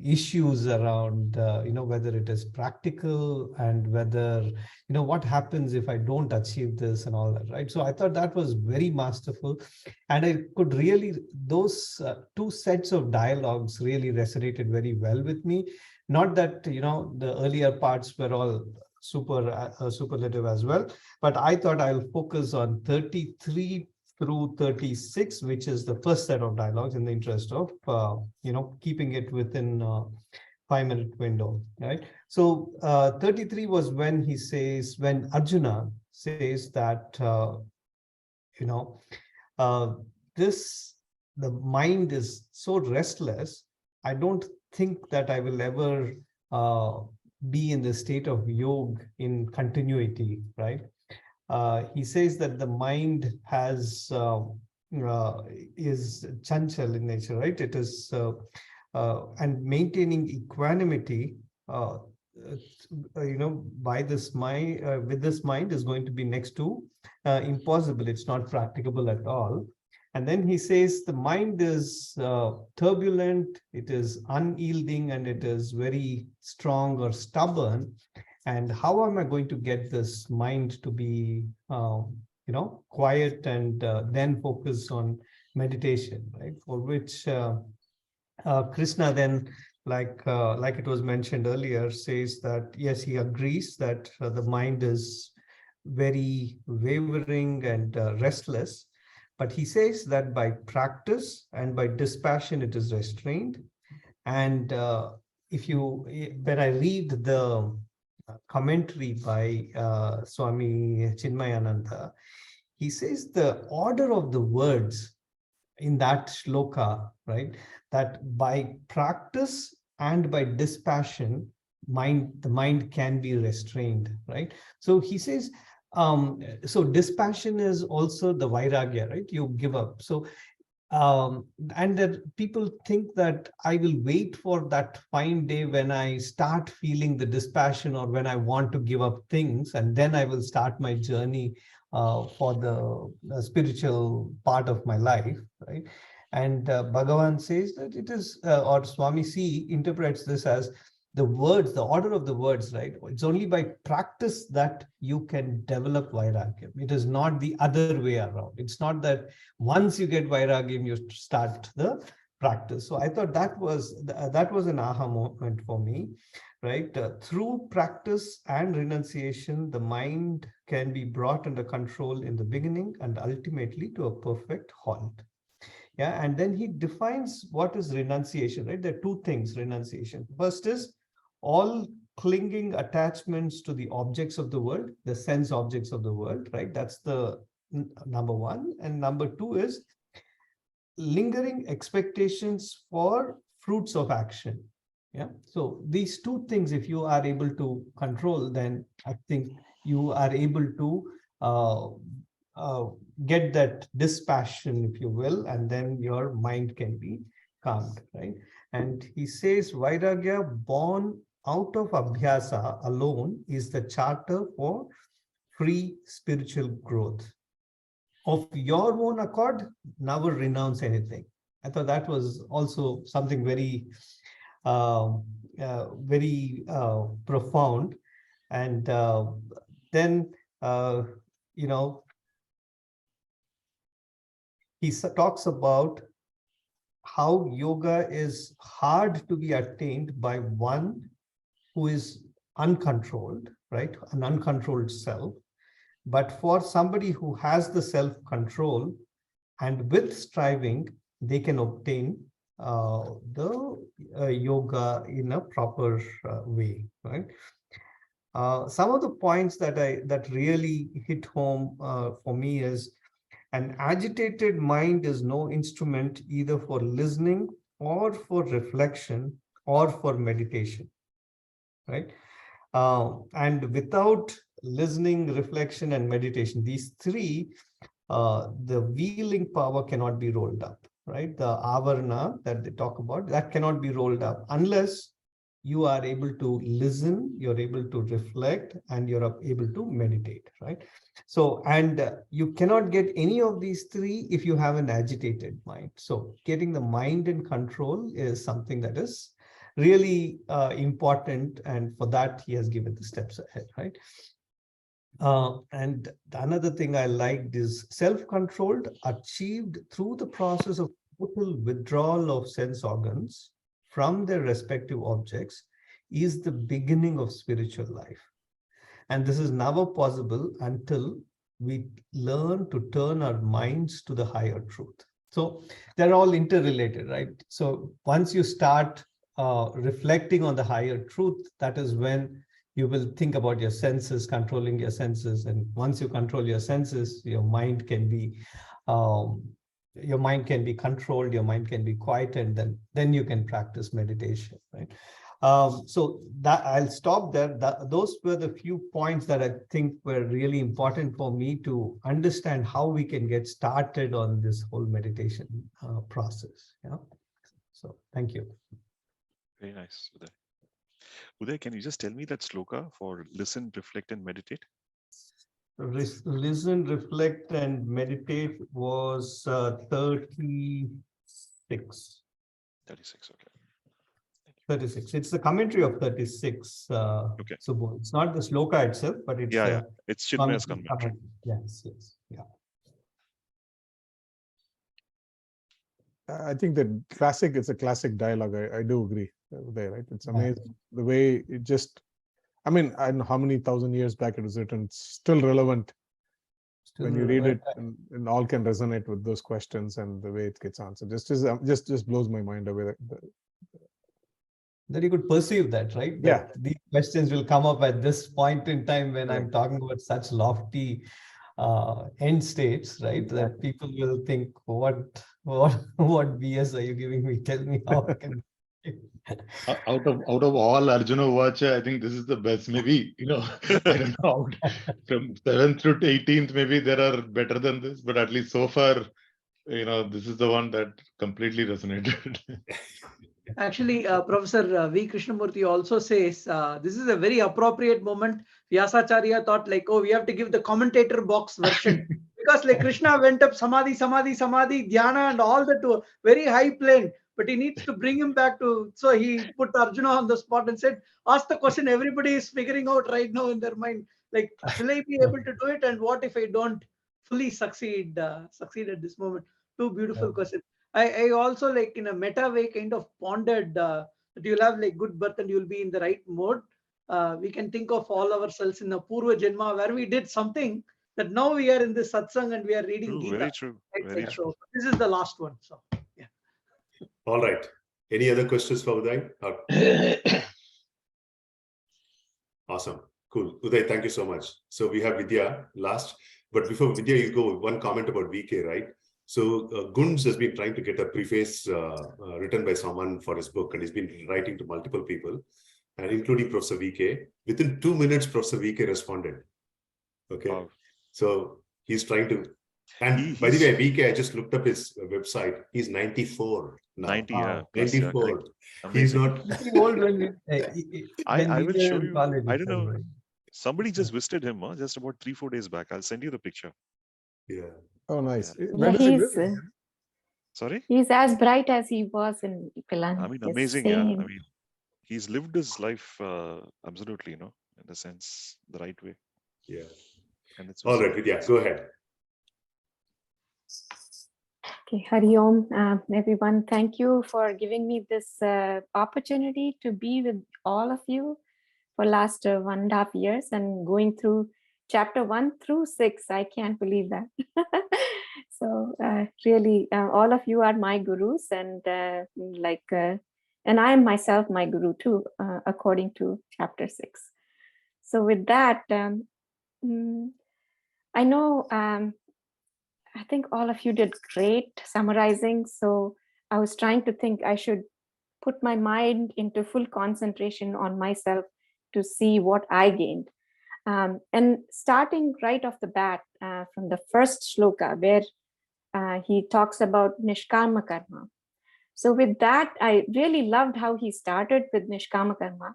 issues around whether it is practical, and whether what happens if I don't achieve this and all that, right? So I thought that was very masterful, and I could really, those 2 sets of dialogues really resonated very well with me. Not that the earlier parts were all superlative as well, but I thought I'll focus on 33 through 36, which is the first set of dialogues, in the interest of keeping it within 5-minute window, right? So 33 was when Arjuna says that the mind is so restless, I don't think that I will ever be in the state of yoga in continuity, right? He says that the mind is chanchal in nature, right? It is, and maintaining equanimity, by this mind, with this mind, is going to be next to impossible. It's not practicable at all. And then he says the mind is turbulent, it is unyielding, and it is very strong or stubborn. And how am I going to get this mind to be, quiet, and then focus on meditation, right? For which Krishna then, like it was mentioned earlier, says that yes, he agrees that the mind is very wavering and restless. But he says that by practice and by dispassion, it is restrained. And when I read the commentary by Swami Chinmayananda, he says the order of the words in that shloka, right, that by practice and by dispassion, the mind can be restrained, right? So he says, so dispassion is also the vairagya, right? You give up. So and that people think that I will wait for that fine day when I start feeling the dispassion, or when I want to give up things, and then I will start my journey for the spiritual part of my life, right? And Bhagwan says that it is, or Swami C interprets this as the words, the order of the words, right? It's only by practice that you can develop vairagya. It is not the other way around. It's not that once you get vairagya, you start the practice. So I thought that was an aha moment for me, right? Through practice and renunciation, the mind can be brought under control in the beginning, and ultimately to a perfect halt. Yeah, and then he defines what is renunciation, right? There are 2 things, renunciation. First is all clinging attachments to the objects of the world, the sense objects of the world, right? That's the number 1. And number 2 is lingering expectations for fruits of action. Yeah. So these two things, if you are able to control, then I think you are able to get that dispassion, if you will, and then your mind can be calmed, right? And he says, Vairagya born out of Abhyasa alone is the charter for free spiritual growth. Of your own accord, never renounce anything. I thought that was also something very, profound. And then, you know, he talks about how yoga is hard to be attained by one who is uncontrolled, right? An uncontrolled self. But for somebody who has the self-control and with striving, they can obtain the yoga in a proper way, right? Some of the points that really hit home for me is an agitated mind is no instrument either for listening or for reflection or for meditation, right? And without listening, reflection, and meditation, these three, the wheeling power cannot be rolled up, right? The avarana that they talk about, that cannot be rolled up unless you are able to listen, you're able to reflect, and you're able to meditate, right? So, and you cannot get any of these three if you have an agitated mind. So getting the mind in control is something that is really important, and for that he has given the steps ahead, right? And another thing I liked is self-controlled, achieved through the process of total withdrawal of sense organs from their respective objects, is the beginning of spiritual life. And this is never possible until we learn to turn our minds to the higher truth. So they're all interrelated, right? So once you start reflecting on the higher truth, that is when you will think about your senses, controlling your senses. And once you control your senses, your mind can be controlled, your mind can be quieted, and then you can practice meditation, right? So that I'll stop there. Those were the few points that I think were really important for me to understand how we can get started on this whole meditation process. Yeah. So thank you. Very nice, Uday. Uday, can you just tell me that sloka for listen, reflect, and meditate? Listen, reflect, and meditate was 36. 36, okay. 36. It's the commentary of 36. Okay. So it's not the sloka itself, but it's it's Chinmaya's commentary. Yes, yeah. I think that it's a classic dialogue. I do agree there, right? It's amazing the way it just, I mean, I don't know how many thousand years back it was written, it's still relevant. When you read it, and all can resonate with those questions and the way it gets answered. Just blows my mind away. That you could perceive that, right? Yeah. That these questions will come up at this point in time when I'm talking about such lofty end states, right? That people will think, what BS are you giving me? Tell me how I can. Out of all Arjuna Vacha, I think this is the best. Maybe, I don't know, from 7th through 18th, maybe there are better than this, but at least so far, this is the one that completely resonated. Actually, Professor V. Krishnamurti also says this is a very appropriate moment. Vyasacharya thought like, oh, we have to give the commentator box version because like Krishna went up samadhi, dhyana and all that to a very high plane, but he needs to bring him back to, so he put Arjuna on the spot and said, ask the question everybody is figuring out right now in their mind, like, will I be able to do it? And what if I don't fully succeed at this moment? Two beautiful questions. I also like in a meta way kind of pondered that you'll have like good birth and you'll be in the right mode. We can think of all ourselves in a Purva Janma where we did something that now we are in this satsang and we are reading Gita. Very true. Right? Very So true. this is the last one. So yeah. All right. Any other questions for Uday? Awesome. Cool. Uday, thank you so much. So we have Vidya last. But before Vidya, you go, one comment about VK, right? So Gunz has been trying to get a preface written by someone for his book, and he's been writing to multiple people, and including Professor VK. Within 2 minutes, Professor VK responded. Okay, Wow. so he's trying to. And by the way, VK, I just looked up his website. He's 94 now. 90, Wow. yeah. Plus, yeah, 94. correct. He's Amazing. not. Pretty old when I we will were show in you. college. I don't know. Right? Somebody just visited him just about 3-4 days back. I'll send you the picture. Yeah. Oh, nice. Yeah. Where Yeah, does he live? Sorry? he's as bright as he was in I Pilani. mean, Just amazing. Yeah. saying. I mean, he's lived his life absolutely, in a sense, the right way. Yeah. And it's All right, Vidya, go ahead. Okay, Hari Om, everyone. Thank you for giving me this opportunity to be with all of you for last 1.5 years and going through chapter 1 through 6. I can't believe that. So really, all of you are my gurus, and and I am myself my guru too, according to chapter 6. So with that, I know. I think all of you did great summarizing. So I was trying to think I should put my mind into full concentration on myself to see what I gained. And starting right off the bat from the first shloka where he talks about Nishkama Karma. So with that, I really loved how he started with Nishkama Karma.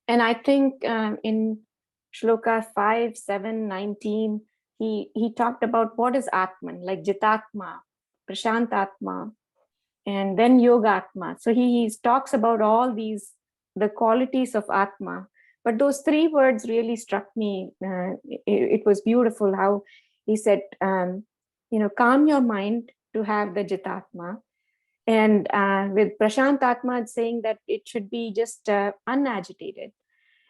And I think in shloka 5, 7, 19, he talked about what is Atman, like Jitatma, Prashantatma, and then Yogatma. So he talks about all these, the qualities of Atma. But those 3 words really struck me. It was beautiful how he said, calm your mind to have the Jitatma. And with Prashantatma, it's saying that it should be just unagitated.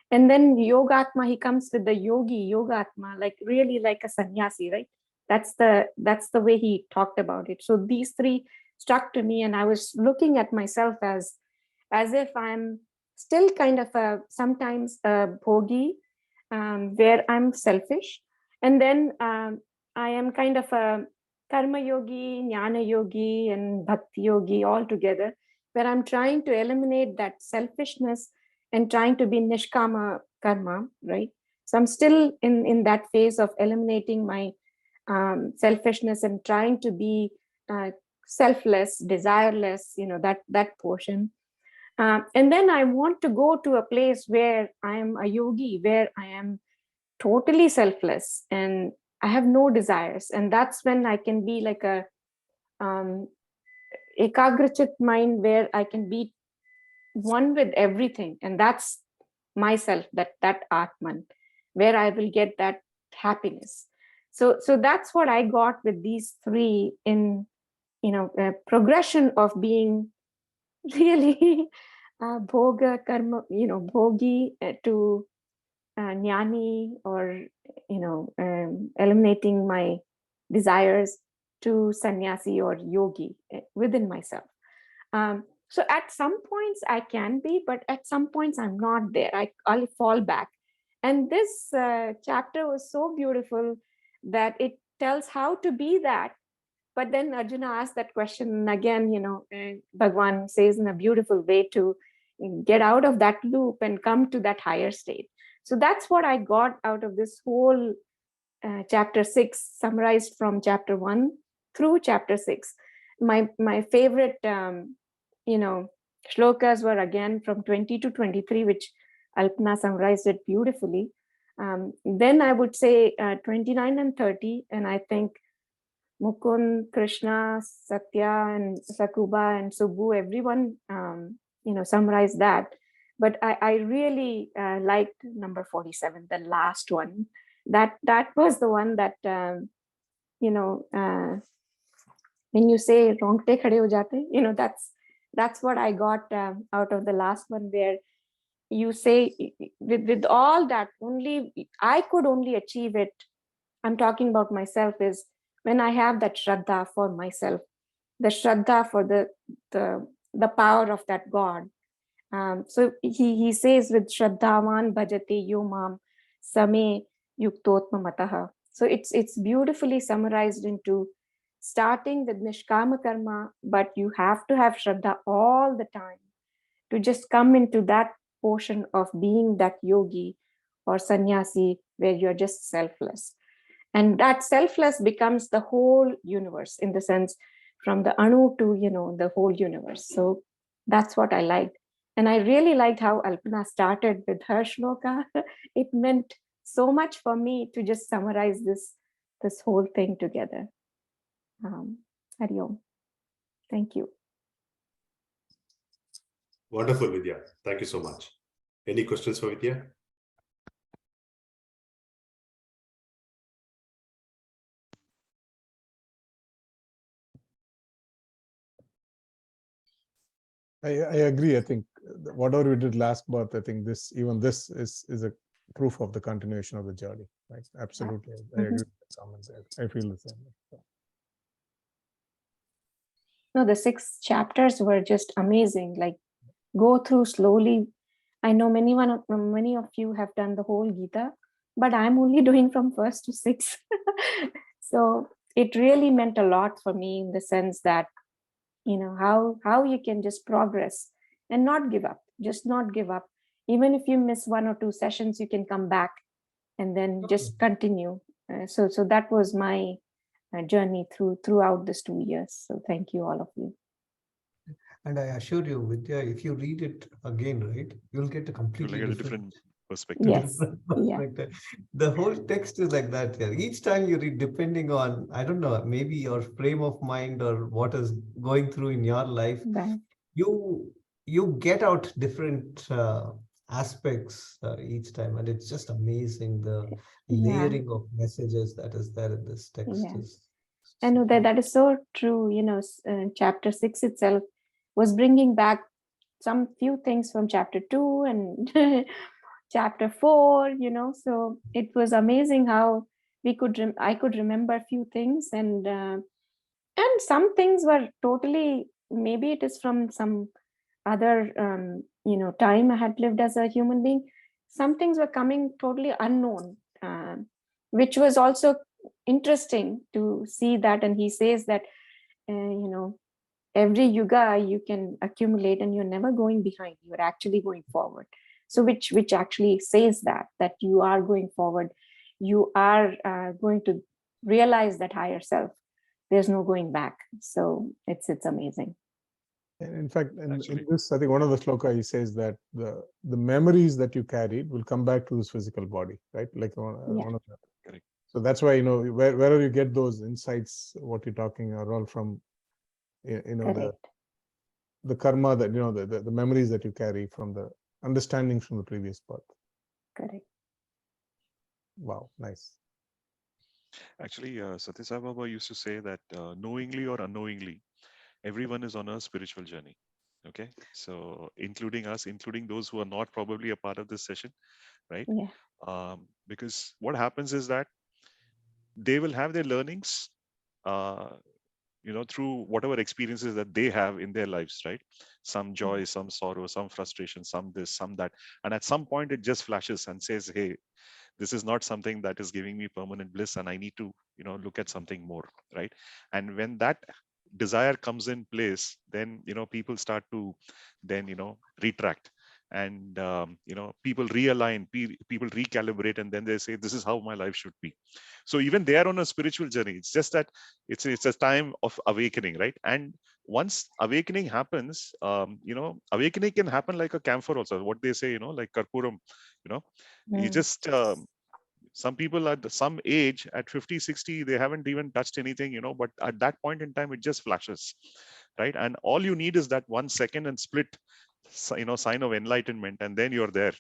And then Yogatma, he comes with the yogi, Yogatma, like really like a sannyasi, right? That's the way he talked about it. So these 3 struck to me, and I was looking at myself as if I'm still kind of sometimes a bhogi, where I'm selfish, and then I am kind of a karma yogi, jnana yogi, and bhakti yogi all together, where I'm trying to eliminate that selfishness and trying to be nishkama karma, right? So I'm still in that phase of eliminating my selfishness and trying to be selfless, desireless, that portion. And then I want to go to a place where I am a yogi, where I am totally selfless and I have no desires. And that's when I can be like a ekagrachit mind, where I can be one with everything, and that's myself, that Atman, where I will get that happiness. So that's what I got with these 3 in progression of being really bhoga karma, bhogi to jnani, or eliminating my desires, to sannyasi or yogi within myself. So at some points I can be, but at some points I'm not there. I'll fall back. And this chapter was so beautiful that it tells how to be that. But then Arjuna asked that question, and again, Bhagwan says in a beautiful way to get out of that loop and come to that higher state. So that's what I got out of this whole chapter 6, summarized from chapter 1 through chapter 6. My favorite shlokas were again from 20 to 23, which Alpna summarized it beautifully. Then I would say 29 and 30, and I think Mukund, Krishna, Satya, and Sakuba, and Subbu, everyone summarized that. But I really liked number 47, the last one. That was the one that when you say rongte khade ho jate, that's what I got out of the last one, where you say with all that, only I could only achieve it. I'm talking about myself, is when I have that shraddha for myself, the shraddha for the power of that God. So he says with shraddhavan bhajate yo mam same yuktotma mataha. So it's beautifully summarized into starting with Nishkama Karma, but you have to have Shraddha all the time to just come into that portion of being that yogi or sannyasi where you're just selfless. And that selfless becomes the whole universe, in the sense from the Anu to, the whole universe. So that's what I liked. And I really liked how Alpana started with her shloka. It meant so much for me to just summarize this whole thing together. Hari Om. Thank you. Wonderful, Vidya. Thank you so much. Any questions for Vidya? I agree. I think whatever we did last month, I think this is a proof of the continuation of the journey. Right? Absolutely. I agree with the comments. I feel the same. So. No, the 6 chapters were just amazing. Like, go through slowly. I know many of you have done the whole Gita, but I'm only doing from 1st to 6th. So it really meant a lot for me, in the sense that, how you can just progress and not give up, just not give up. Even if you miss 1 or 2 sessions, you can come back and then just continue. So that was my journey throughout this 2 years. So thank you, all of you. And I assure you, Vidya, if you read it again, right, you'll get a completely different perspective. Yes. Yeah. The whole text is like that. Yeah. Each time you read, depending on, I don't know, maybe your frame of mind or what is going through in your life, Right. you get out different aspects each time, and it's just amazing the layering of messages that is there in this text. Yeah. I know that is so true. Chapter 6 itself was bringing back some few things from chapter 2 and chapter 4. So it was amazing how I could remember a few things, and some things were totally, maybe it is from some other time I had lived as a human being. Some things were coming totally unknown, which was also interesting to see that. And he says that every yuga you can accumulate, and you're never going behind, you're actually going forward. So which actually says that you are going forward, you are going to realize that higher self. There's no going back. So it's amazing. In fact, in this, I think one of the sloka, he says that the memories that you carried will come back to this physical body, right? Like one of them. Correct. So that's why, wherever you get those insights, what you're talking are all from, the karma that, the memories that you carry from the understandings from the previous birth. Correct. Wow, nice. Actually, Satya Sai Baba used to say that knowingly or unknowingly, everyone is on a spiritual journey. Okay, so including us, including those who are not probably a part of this session, right? Yeah. Because what happens is that they will have their learnings, through whatever experiences that they have in their lives, right? Some joy, some sorrow, some frustration, some this, some that, and at some point it just flashes and says, "Hey, this is not something that is giving me permanent bliss, and I need to look at something more," right? And when that desire comes in place, then people start to then retract, and people realign, people recalibrate, and then they say, "This is how my life should be." So even they are on a spiritual journey. It's just that it's a time of awakening, right? And once awakening happens, awakening can happen like a camphor also, what they say, like karpuram. You just some people at some age, at 50, 60, they haven't even touched anything, but at that point in time, it just flashes, right? And all you need is that 1 second and split, sign of enlightenment, and then you're there.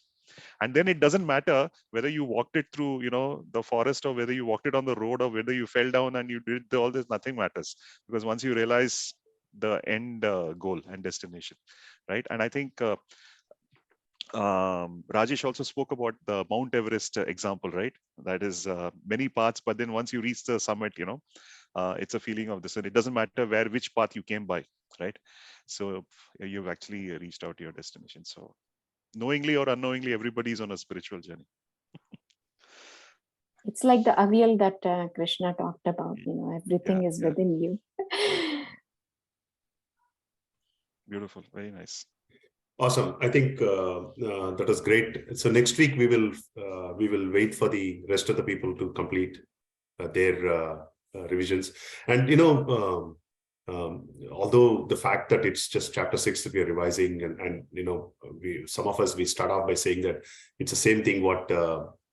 And then it doesn't matter whether you walked it through, the forest, or whether you walked it on the road, or whether you fell down and you did all this, nothing matters. Because once you realize the end goal and destination, right? And I think Rajesh also spoke about the Mount Everest example, right? That is many paths, but then once you reach the summit, it's a feeling of this, and it doesn't matter which path you came by, right? So you've actually reached out to your destination. So knowingly or unknowingly, everybody is on a spiritual journey. It's like the avial that Krishna talked about, everything is within you. Beautiful. Very nice. Awesome. I think that was great. So next week we will wait for the rest of the people to complete their revisions. And although the fact that it's just chapter 6 that we are revising, and some of us, we start off by saying that it's the same thing what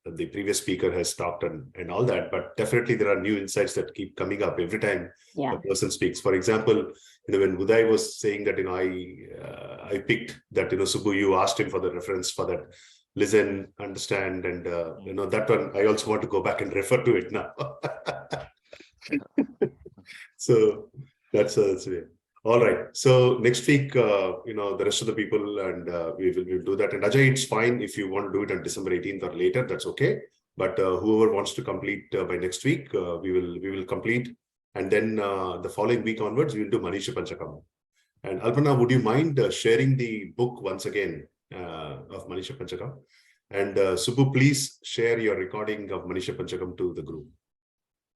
the previous speaker has talked and all that, but definitely there are new insights that keep coming up every time a person speaks. For example, when Uday was saying that, I picked that, Subbu, you asked him for the reference for that, listen, understand, and that one I also want to go back and refer to it now. So that's it. All right. So next week, the rest of the people, and we'll do that. And Ajay, it's fine if you want to do it on December 18th or later. That's okay. But whoever wants to complete by next week, we will complete. And then the following week onwards, we'll do Manisha Panchakam. And Alpana, would you mind sharing the book once again of Manisha Panchakam? And Subbu, please share your recording of Manisha Panchakam to the group.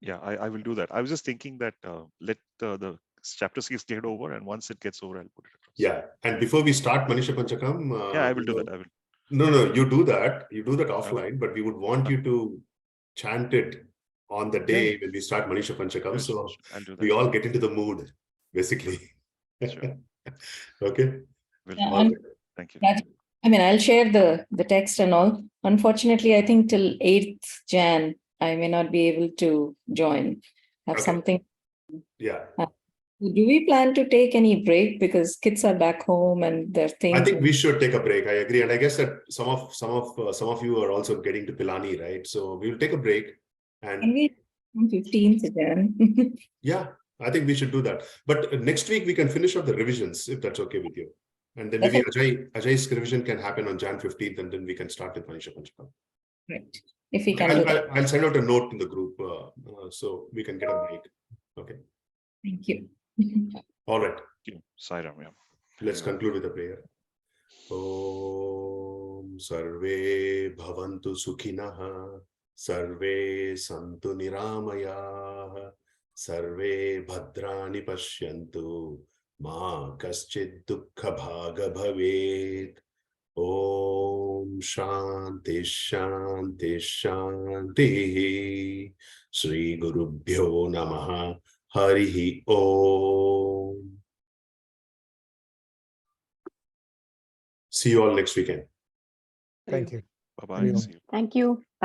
Yeah, I will do that. I was just thinking that let the chapter 6 get over, and once it gets over, I'll put it across. Yeah, and before we start Manisha Panchakam, I will do that. I will. No, you do that. You do that offline, but we would want you to chant it on the day when we start Manisha Panchakam, so I'll do that. we all get into the mood, basically. Sure. Okay. Thank you. I'll share the text and all. Unfortunately, I think till 8th Jan, I may not be able to join. Have something. Yeah. Do we plan to take any break, because kids are back home and they're thinking? I think we should take a break. I agree, and I guess that some of you are also getting to Pilani, right? So we will take a break. And can we on 15th again? Yeah, I think we should do that. But next week we can finish up the revisions, if that's okay with you. And then maybe Ajay's revision can happen on Jan 15th, and then we can start with Manisha Panchakam. Right. If we can do that. I'll send out a note in the group so we can get a break. Okay. Thank you. All right. Sai Ram, Let's conclude with a prayer. Om Sarve Bhavantu Sukhinah, Sarve Santu Niramayah, Sarve Bhadrani Pashyantu, Ma Kaschid Dukkha Bhaga Bhavet. Om Shanti Shanti Shanti. Shri Gurubhyo Namaha. Harihi Om. See you all next weekend. Thank you. Bye-bye. See you. Thank you.